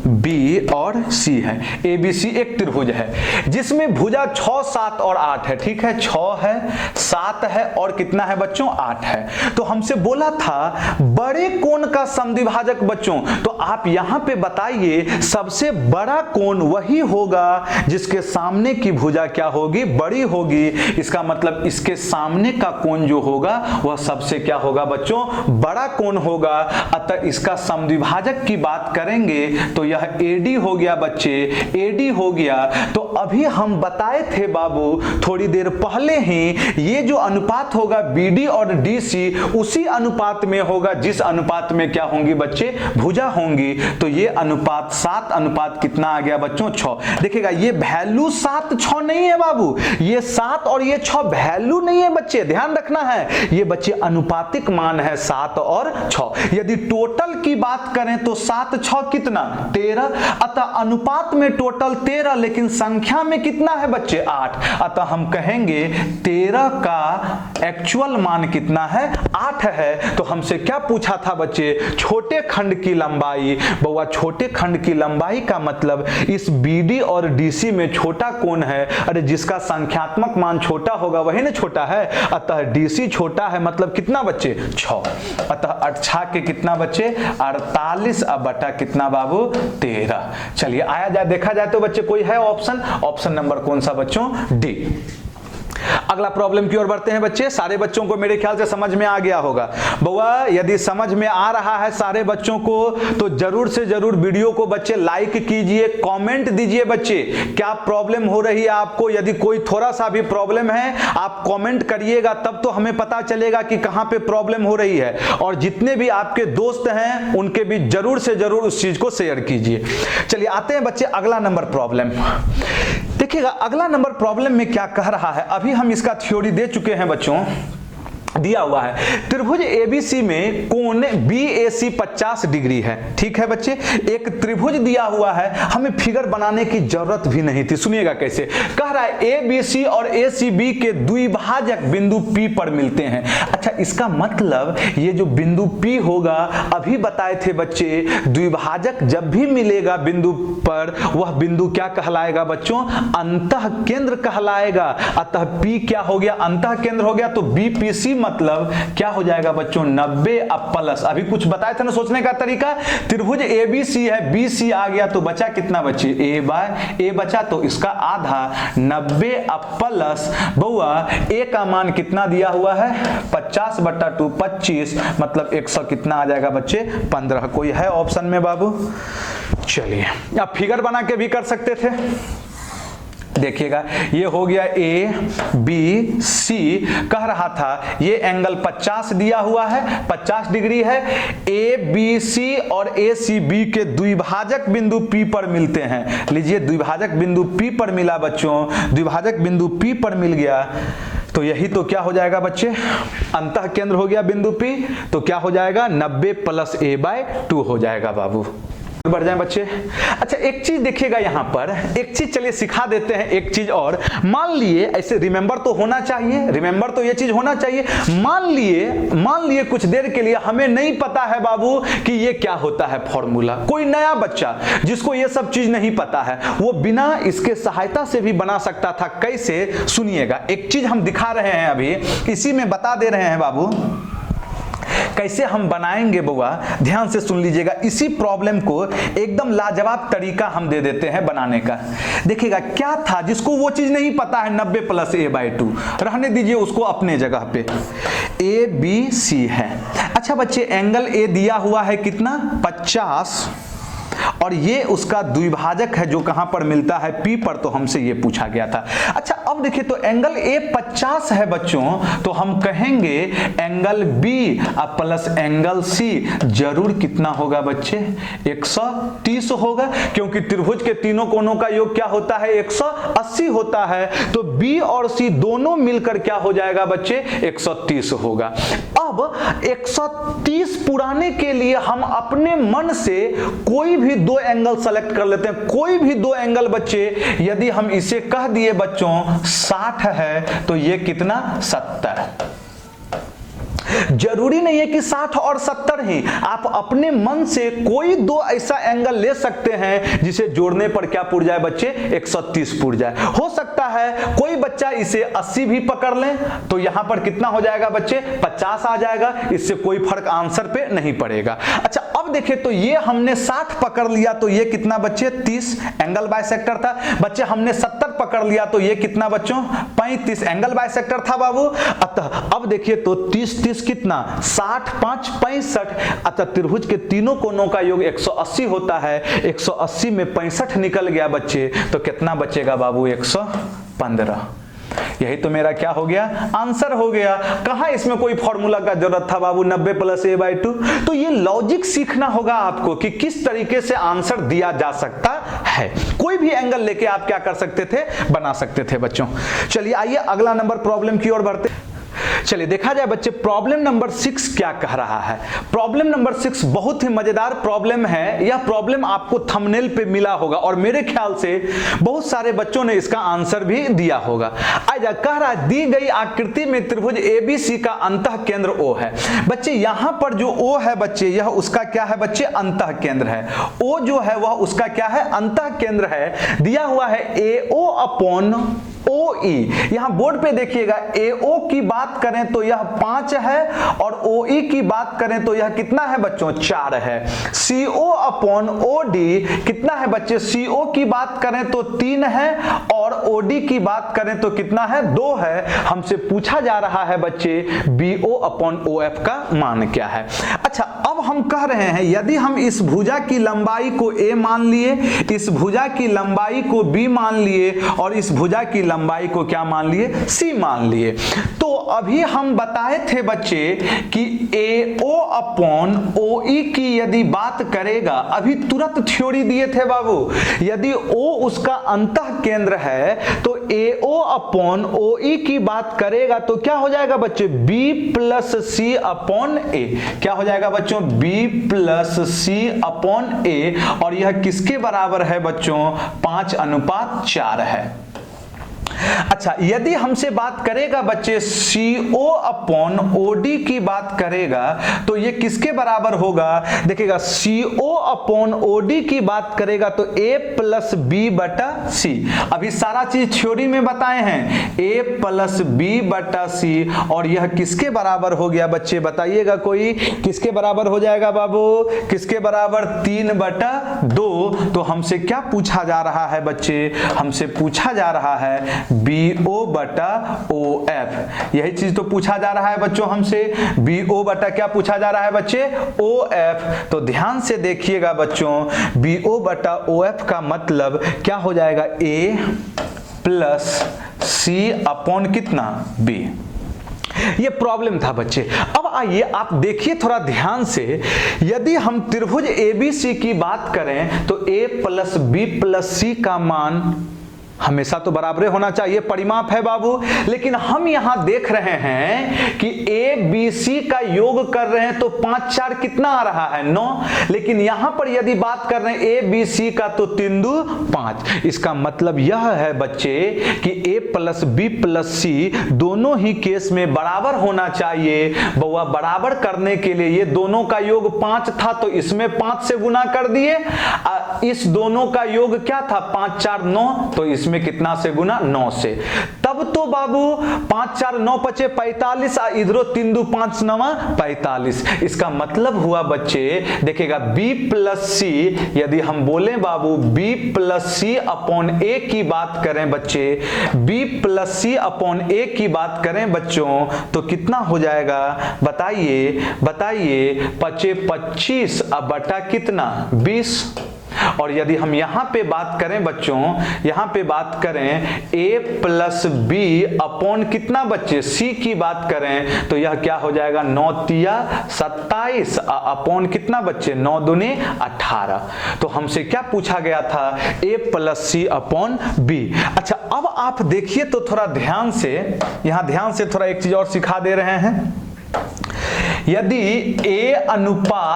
B और C है, ABC एक त्रिभुज है जिसमें भुजा 6, 7 और 8 है, ठीक है। 6 है, 7 है और कितना है बच्चों 8 है। तो हमसे बोला था बड़े कोण का समद्विभाजक बच्चों, तो आप यहां पे बताइए सबसे बड़ा कोण वही होगा जिसके सामने की भुजा क्या होगी, बड़ी होगी। इसका मतलब इसके सामने का कोण जो होगा वह सबसे क्या होगा बच्चों, बड़ा कोण होगा। अतः इसका समद्विभाजक की बात करेंगे तो यह AD हो गया बच्चे, AD हो गया। तो अभी हम बताए थे बाबू थोड़ी देर पहले ही, ये जो अनुपात होगा BD और DC उसी अनुपात में होगा जिस अनुपात में क्या होंगी बच्चे, भुजा होंगी। तो ये अनुपात 7 अनुपात कितना आ गया बच्चों, 6। देखिएगा ये वैल्यू 7 6 नहीं है बाबू, ये 7 और ये 6 वैल्यू नहीं है बच्चे, ध्यान रखना है। ये बच्चे अनुपातिक मान है 7 और 6। यदि टोटल की बात करें तो 7 6 कितना, 13। अतः अनुपात में टोटल 13, लेकिन संख्या में कितना है बच्चे, 8। अतः हम कहेंगे 13 का एक्चुअल मान कितना है, 8 है। तो हमसे क्या पूछा था बच्चे, छोटे खंड की लंबाई। बउआ छोटे खंड की लंबाई का मतलब इस BD और DC में छोटा कौन है, अरे जिसका संख्यात्मक मान छोटा होगा वही ना छोटा है। अतः DC छोटा है, मतलब कितना बच्चे, 6। अतः 8 के कितना बच्चे, 48 अब बटा कितना बाबू, 13। चलिए आया जाए, देखा जाए तो बच्चे कोई है ऑप्शन, ऑप्शन नंबर कौन सा बच्चों, D। अगला प्रॉब्लम की ओर बढ़ते हैं बच्चे। सारे बच्चों को मेरे ख्याल से समझ में आ गया होगा। बउआ यदि समझ में आ रहा है सारे बच्चों को तो जरूर से जरूर वीडियो को बच्चे लाइक कीजिए, कमेंट दीजिए बच्चे क्या प्रॉब्लम हो रही है आपको। यदि कोई थोड़ा सा भी प्रॉब्लम है आप कमेंट करिएगा, तब तो हमें पता चलेगा कि कहां पे प्रॉब्लम हो रही है। और जितने भी आपके दोस्त हैं उनके भी जरूर से जरूर उस चीज को शेयर कीजिए। चलिए आते हैं बच्चे अगला नंबर प्रॉब्लम। देखिएगा अगला नंबर प्रॉब्लम में क्या कह रहा है, अभी हम इसका थ्योरी दे चुके हैं बच्चों। दिया हुआ है त्रिभुज ABC में कोण BAC 50 डिग्री है, ठीक है बच्चे। एक त्रिभुज दिया हुआ है, हमें फिगर बनाने की जरूरत भी नहीं थी। सुनिएगा कैसे कह रहा है, ABC और ACB के द्विभाजक बिंदु P पर मिलते हैं। अच्छा इसका मतलब ये जो बिंदु P होगा, अभी बताए थे बच्चे द्विभाजक जब भी मिलेगा बिंदु पर वह बिंदु क्या कहलाएगा बच्चों, अंतः केंद्र कहलाएगा। अतः P क्या हो गया, अंतः केंद्र हो गया। तो BPC मतलब क्या हो जाएगा बच्चों, 90 अब प्लस, अभी कुछ बताया था ना सोचने का तरीका। त्रिभुज ABC है, BC आ गया तो बचा कितना बच्चे, A बचा, तो इसका आधा 90 अब प्लस बउआ A का मान कितना दिया हुआ है, 50/2 25, मतलब 100 कितना आ जाएगा बच्चे, 15। कोई है ऑप्शन में बाबू। चलिए अब फिगर बना के भी कर सकते थे। देखिएगा ये हो गया ABC, कह रहा था ये एंगल 50 दिया हुआ है, 50 डिग्री है। ABC और ACB के द्विभाजक बिंदु P पर मिलते हैं। लीजिए द्विभाजक बिंदु P पर मिला बच्चों, द्विभाजक बिंदु P पर मिल गया तो यही तो क्या हो जाएगा बच्चे, अंतः केंद्र हो गया बिंदु P। तो क्या हो जाएगा, 90 + A/2 हो जाएगा बाबू। बढ़ जाए बच्चे। अच्छा एक चीज देखिएगा यहां पर, एक चीज चलिए सिखा देते हैं, एक चीज और। मान लिए ऐसे रिमेंबर तो होना चाहिए, रिमेंबर तो ये चीज होना चाहिए। मान लिए कुछ देर के लिए हमें नहीं पता है बाबू कि ये क्या होता है फॉर्मूला। कोई नया बच्चा जिसको ये सब चीज नहीं पता है वो बिना इसके सहायता से भी बना सकता था। कैसे, सुनिएगा एक चीज हम दिखा रहे हैं, अभी इसी में बता दे रहे हैं बाबू कैसे हम बनाएंगे। बुआ ध्यान से सुन लीजिएगा, इसी प्रॉब्लम को एकदम लाजवाब तरीका हम दे देते हैं बनाने का। देखिएगा क्या था, जिसको वो चीज नहीं पता है 90 + A/2 रहने दीजिए उसको अपने जगह पे। ABC है। अच्छा बच्चे एंगल A दिया हुआ है कितना, 50, और ये उसका द्विभाजक है जो कहां पर मिलता है, P पर। तो हमसे ये पूछा गया था। अच्छा अब देखिए तो एंगल A 50 है बच्चों, तो हम कहेंगे angle B plus angle C जरूर कितना होगा बच्चे, 130 होगा, क्योंकि त्रिभुज के तीनों कोणों का योग क्या होता है, 180 होता है। तो B और C दोनों मिलकर क्या हो जाएगा बच्चे, 130 होगा। अब 130 पुराने के लिए हम अपने मन से कोई भी दो एंगल सेलेक्ट कर लेते हैं, कोई भी दो एंगल बच्चे। यदि हम इसे कह दिए बच्चों 60 है तो ये कितना, 70। जरूरी नहीं है कि 60 और 70 ही, आप अपने मन से कोई दो ऐसा एंगल ले सकते हैं जिसे जोड़ने पर क्या पुर जाए बच्चे, 130 पुर जाए। हो सकता है कोई बच्चा इसे 80 भी पकड़ ले तो यहां पर कितना हो जाएगा बच्चे, 50 आ जाएगा। इससे कोई फर्क आंसर पे नहीं पड़ेगा। अच्छा अब अब देखिए तो ये हमने 60 पकड़ लिया तो ये कितना बच्चे 30 एंगल बाइसेक्टर था। बच्चे हमने 70 पकड़ लिया तो ये कितना बच्चों 35 एंगल बाइसेक्टर था बाबू। अतः अब देखिए तो 30 30 कितना 60 5 65। अतः त्रिभुज के तीनों कोनों का योग 180 होता है। 180 में 65 निकल गया बच्चे, तो कितना बचेगा बाबू 115। यही तो मेरा क्या हो गया आंसर हो गया। कहां इसमें कोई फॉर्मूला का जरूरत था बाबू, 90 + a/2। तो ये लॉजिक सीखना होगा आपको कि किस तरीके से आंसर दिया जा सकता है। कोई भी एंगल लेके आप क्या कर सकते थे, बना सकते थे बच्चों। चलिए आइए अगला नंबर प्रॉब्लम की ओर बढ़ते। चलिए देखा जाए बच्चे प्रॉब्लम नंबर 6 क्या कह रहा है। प्रॉब्लम नंबर 6 बहुत ही मजेदार प्रॉब्लम है। यह प्रॉब्लम आपको थंबनेल पे मिला होगा और मेरे ख्याल से बहुत सारे बच्चों ने इसका आंसर भी दिया होगा। आइए कह रहा है दी गई आकृति में त्रिभुज ABC का अंतः केंद्र O है। बच्चे यहां पर जो O है बच्चे, यह उसका क्या है बच्चे अंतः केंद्र है। O जो है वह उसका क्या है अंतः केंद्र है। दिया हुआ है AO/OE। यहां बोर्ड पे देखिएगा AO की बात करें तो यह 5 है और OE की बात करें तो यह कितना है बच्चों 4 है। CO/OD कितना है बच्चे, CO की बात करें तो 3 है और OD की बात करें तो कितना है 2 है। हमसे पूछा जा रहा है बच्चे BO/OF का मान क्या है। अच्छा अब हम कह रहे हैं यदि हम इस भुजा की लंबाई को A मान लिए, इस भुजा की लंबाई को B मान लिए और इस भुजा की लंबाई को क्या मान लिए C मान लिए, तो अभी हम बताए थे बच्चे कि AO/OE की यदि बात करेगा, अभी तुरंत थ्योरी दिए थे बाबू, यदि O उसका अंतः केंद्र है तो AO/OE की बात करेगा तो क्या हो जाएगा बच्चे B+C/A। क्या हो जाएगा बच्चों B+C/A और यह किसके बराबर है बच्चों 5:4 है। अच्छा यदि हमसे बात करेगा बच्चे CO/OD की बात करेगा तो ये किसके बराबर होगा, देखिएगा CO/OD की बात करेगा तो A+B/C। अभी सारा चीज थ्योरी में बताए हैं A+B/C और यह किसके बराबर हो गया बच्चे बताइएगा कोई, किसके बराबर हो जाएगा बाबू, किसके बराबर 3/2। तो हमसे क्या पूछा जा रहा है बच्चे, हमसे पूछा जा रहा है BO/OF। यही चीज तो पूछा जा रहा है बच्चों हमसे, BO/ क्या पूछा जा रहा है बच्चे OF। तो ध्यान से देखिएगा बच्चों BO/OF का मतलब क्या हो जाएगा A+C/ कितना B। ये प्रॉब्लम था बच्चे। अब आइए आप देखिए थोड़ा ध्यान से, यदि हम त्रिभुज ABC की बात करें तो A+B+C का मान हमेशा तो बराबर होना चाहिए, परिमाप है बाबू। लेकिन हम यहां देख रहे हैं कि ABC का योग कर रहे हैं तो 5 4 कितना आ रहा है 9। लेकिन यहां पर यदि बात कर रहे हैं ABC का तो 3 2 5। इसका मतलब यह है बच्चे कि A+B+C दोनों ही केस में बराबर होना चाहिए। बउआ बराबर करने के लिए ये दोनों का योग 5 था तो इसमें 5 से गुना कर दिए। इस दोनों का योग क्या था 5 4 9, तो इसमें कितना से गुना 9 से। तब तो बाबू 5 4 9 5 45 इधरो 3 2 5 9 45। इसका मतलब हुआ बच्चे देखिएगा B+C, यदि हम बोले बाबू B+C/A की बात करें बच्चे, B+C/A की बात करें बच्चों तो कितना हो जाएगा बताइए बताइए 25 बटा कितना 20। और यदि हम यहां पे बात करें बच्चों, यहां पे बात करें A+B/ कितना बच्चे C की बात करें तो यह क्या हो जाएगा 9 तिया 27 अपॉन कितना बच्चे 9 दूनी 18। तो हमसे क्या पूछा गया था A+C/B। अच्छा अब आप देखिए तो थोड़ा ध्यान से, यहां ध्यान से थोड़ा एक चीज और सिखा दे रहे हैं। यदि A/B/C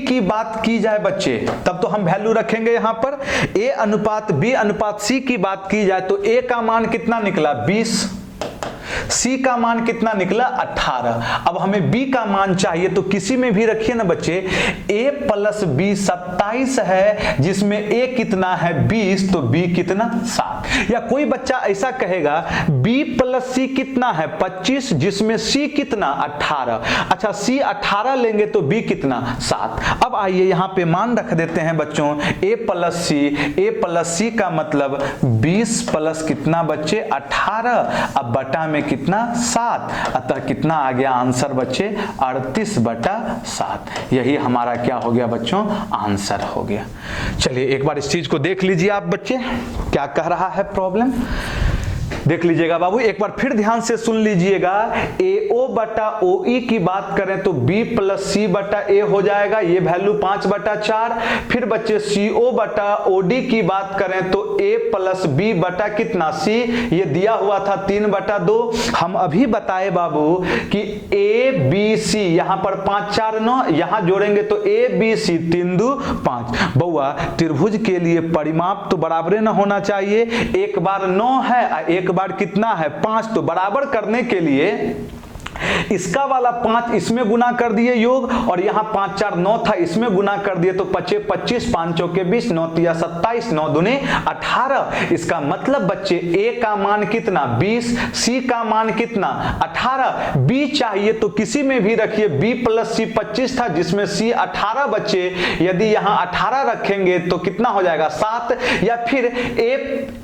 की बात की जाए बच्चे, तब तो हम वैल्यू रखेंगे यहां पर। A/B/C की बात की जाए तो A का मान कितना निकला 20, सी का मान कितना निकला 18। अब हमें बी का मान चाहिए, तो किसी में भी रखिए ना बच्चे, a प्लस बी 27 है, जिसमें a कितना है 20, तो b कितना 7। या कोई बच्चा ऐसा कहेगा b प्लस c कितना है 25, जिसमें c कितना 18। अच्छा c 18 लेंगे तो b कितना 7। अब आइए यहां पे मान रख देते हैं बच्चों, a प्लस c का मतलब 20 प्लस कितना बच्चे 18, अब बटा में कितना 7, अतः कितना आ गया आंसर बच्चे 38/7। यही हमारा क्या हो गया बच्चों, आंसर हो गया। चलिए एक बार इस चीज को देख लीजिए आप बच्चे, क्या कह रहा है प्रॉब्लम, देख लीजिएगा बाबू, एक बार फिर ध्यान से सुन लीजिएगा। AO बटा OE की बात करें तो B प्लस C बटा A हो जाएगा, ये वैल्यू 5/4। फिर बच्चे CO बटा OD की बात करें तो A प्लस B बटा कितना C, ये दिया हुआ था 3/2। हम अभी बताए बाबू कि ABC यहां पर 5 4 9, यहां जोड़ेंगे तो ABC 3 2 5। बउआ त्रिभुज के लिए परिमाप तो बराबर न होना चाहिए, एक बार 9 है, एक बार कितना है 5, तो बराबर करने के लिए इसका वाला 5 इसमें गुना कर दिए योग, और यहां 5 4 9 था, इसमें गुना कर दिए तो 5 25, 5 चौके 20, 9 तिया 27, 9 दूने 18। इसका मतलब बच्चे A का मान कितना 20, C का मान कितना 18, B चाहिए तो किसी में भी रखिए, B प्लस C 25 था, जिसमें C 18 बच्चे, यदि यहां 18 रखेंगे तो कितना हो जाएगा 7। या फिर A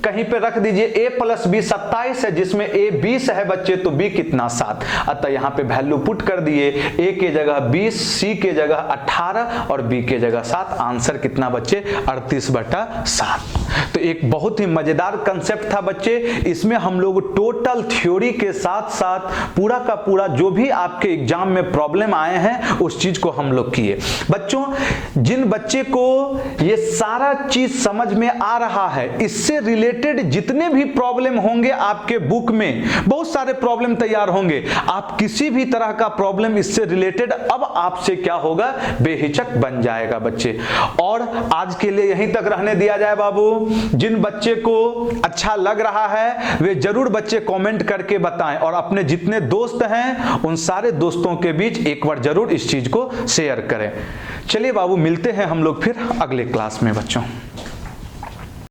कहीं पे रख दीजिए, A प्लस B 27 है, जिसमें A 20 है बच्चे, तो B कितना 7। अतः यहां पे वैल्यू पुट कर दिए, A के जगह 20, C के जगह 18 और B के जगह 7। आंसर कितना बच्चे 38/7। तो एक बहुत ही मजेदार कंसेप्ट था बच्चे, इसमें हम लोग टोटल थ्योरी के साथ साथ पूरा का पूरा जो भी आपके एग्जाम में प्रॉब्लम आए हैं उस चीज को हम लोग किए। बच्चों जिन बच्चे को ये सारा चीज समझ में आ रहा है, इससे रिलेटेड जितने भी प्रॉब्लम होंगे आपके बुक में, बहुत सारे प्रॉब्लम तैयार होंगे, आप किसी भी तरह का प्रॉब्लम इससे रिलेटेड अब आपसे क्या होगा, बेहिचक बन जाएगा बच्चे। और आज के लिए यहीं तक रहने दिया जाए बाबू। जिन बच्चे को अच्छा लग रहा है वे जरूर बच्चे कमेंट करके बताएं, और अपने जितने दोस्त हैं उन सारे दोस्तों के बीच एक बार जरूर इस चीज को शेयर करें। चलिए बाबू, मिलते हैं हम लोग फिर अगले क्लास में बच्चों।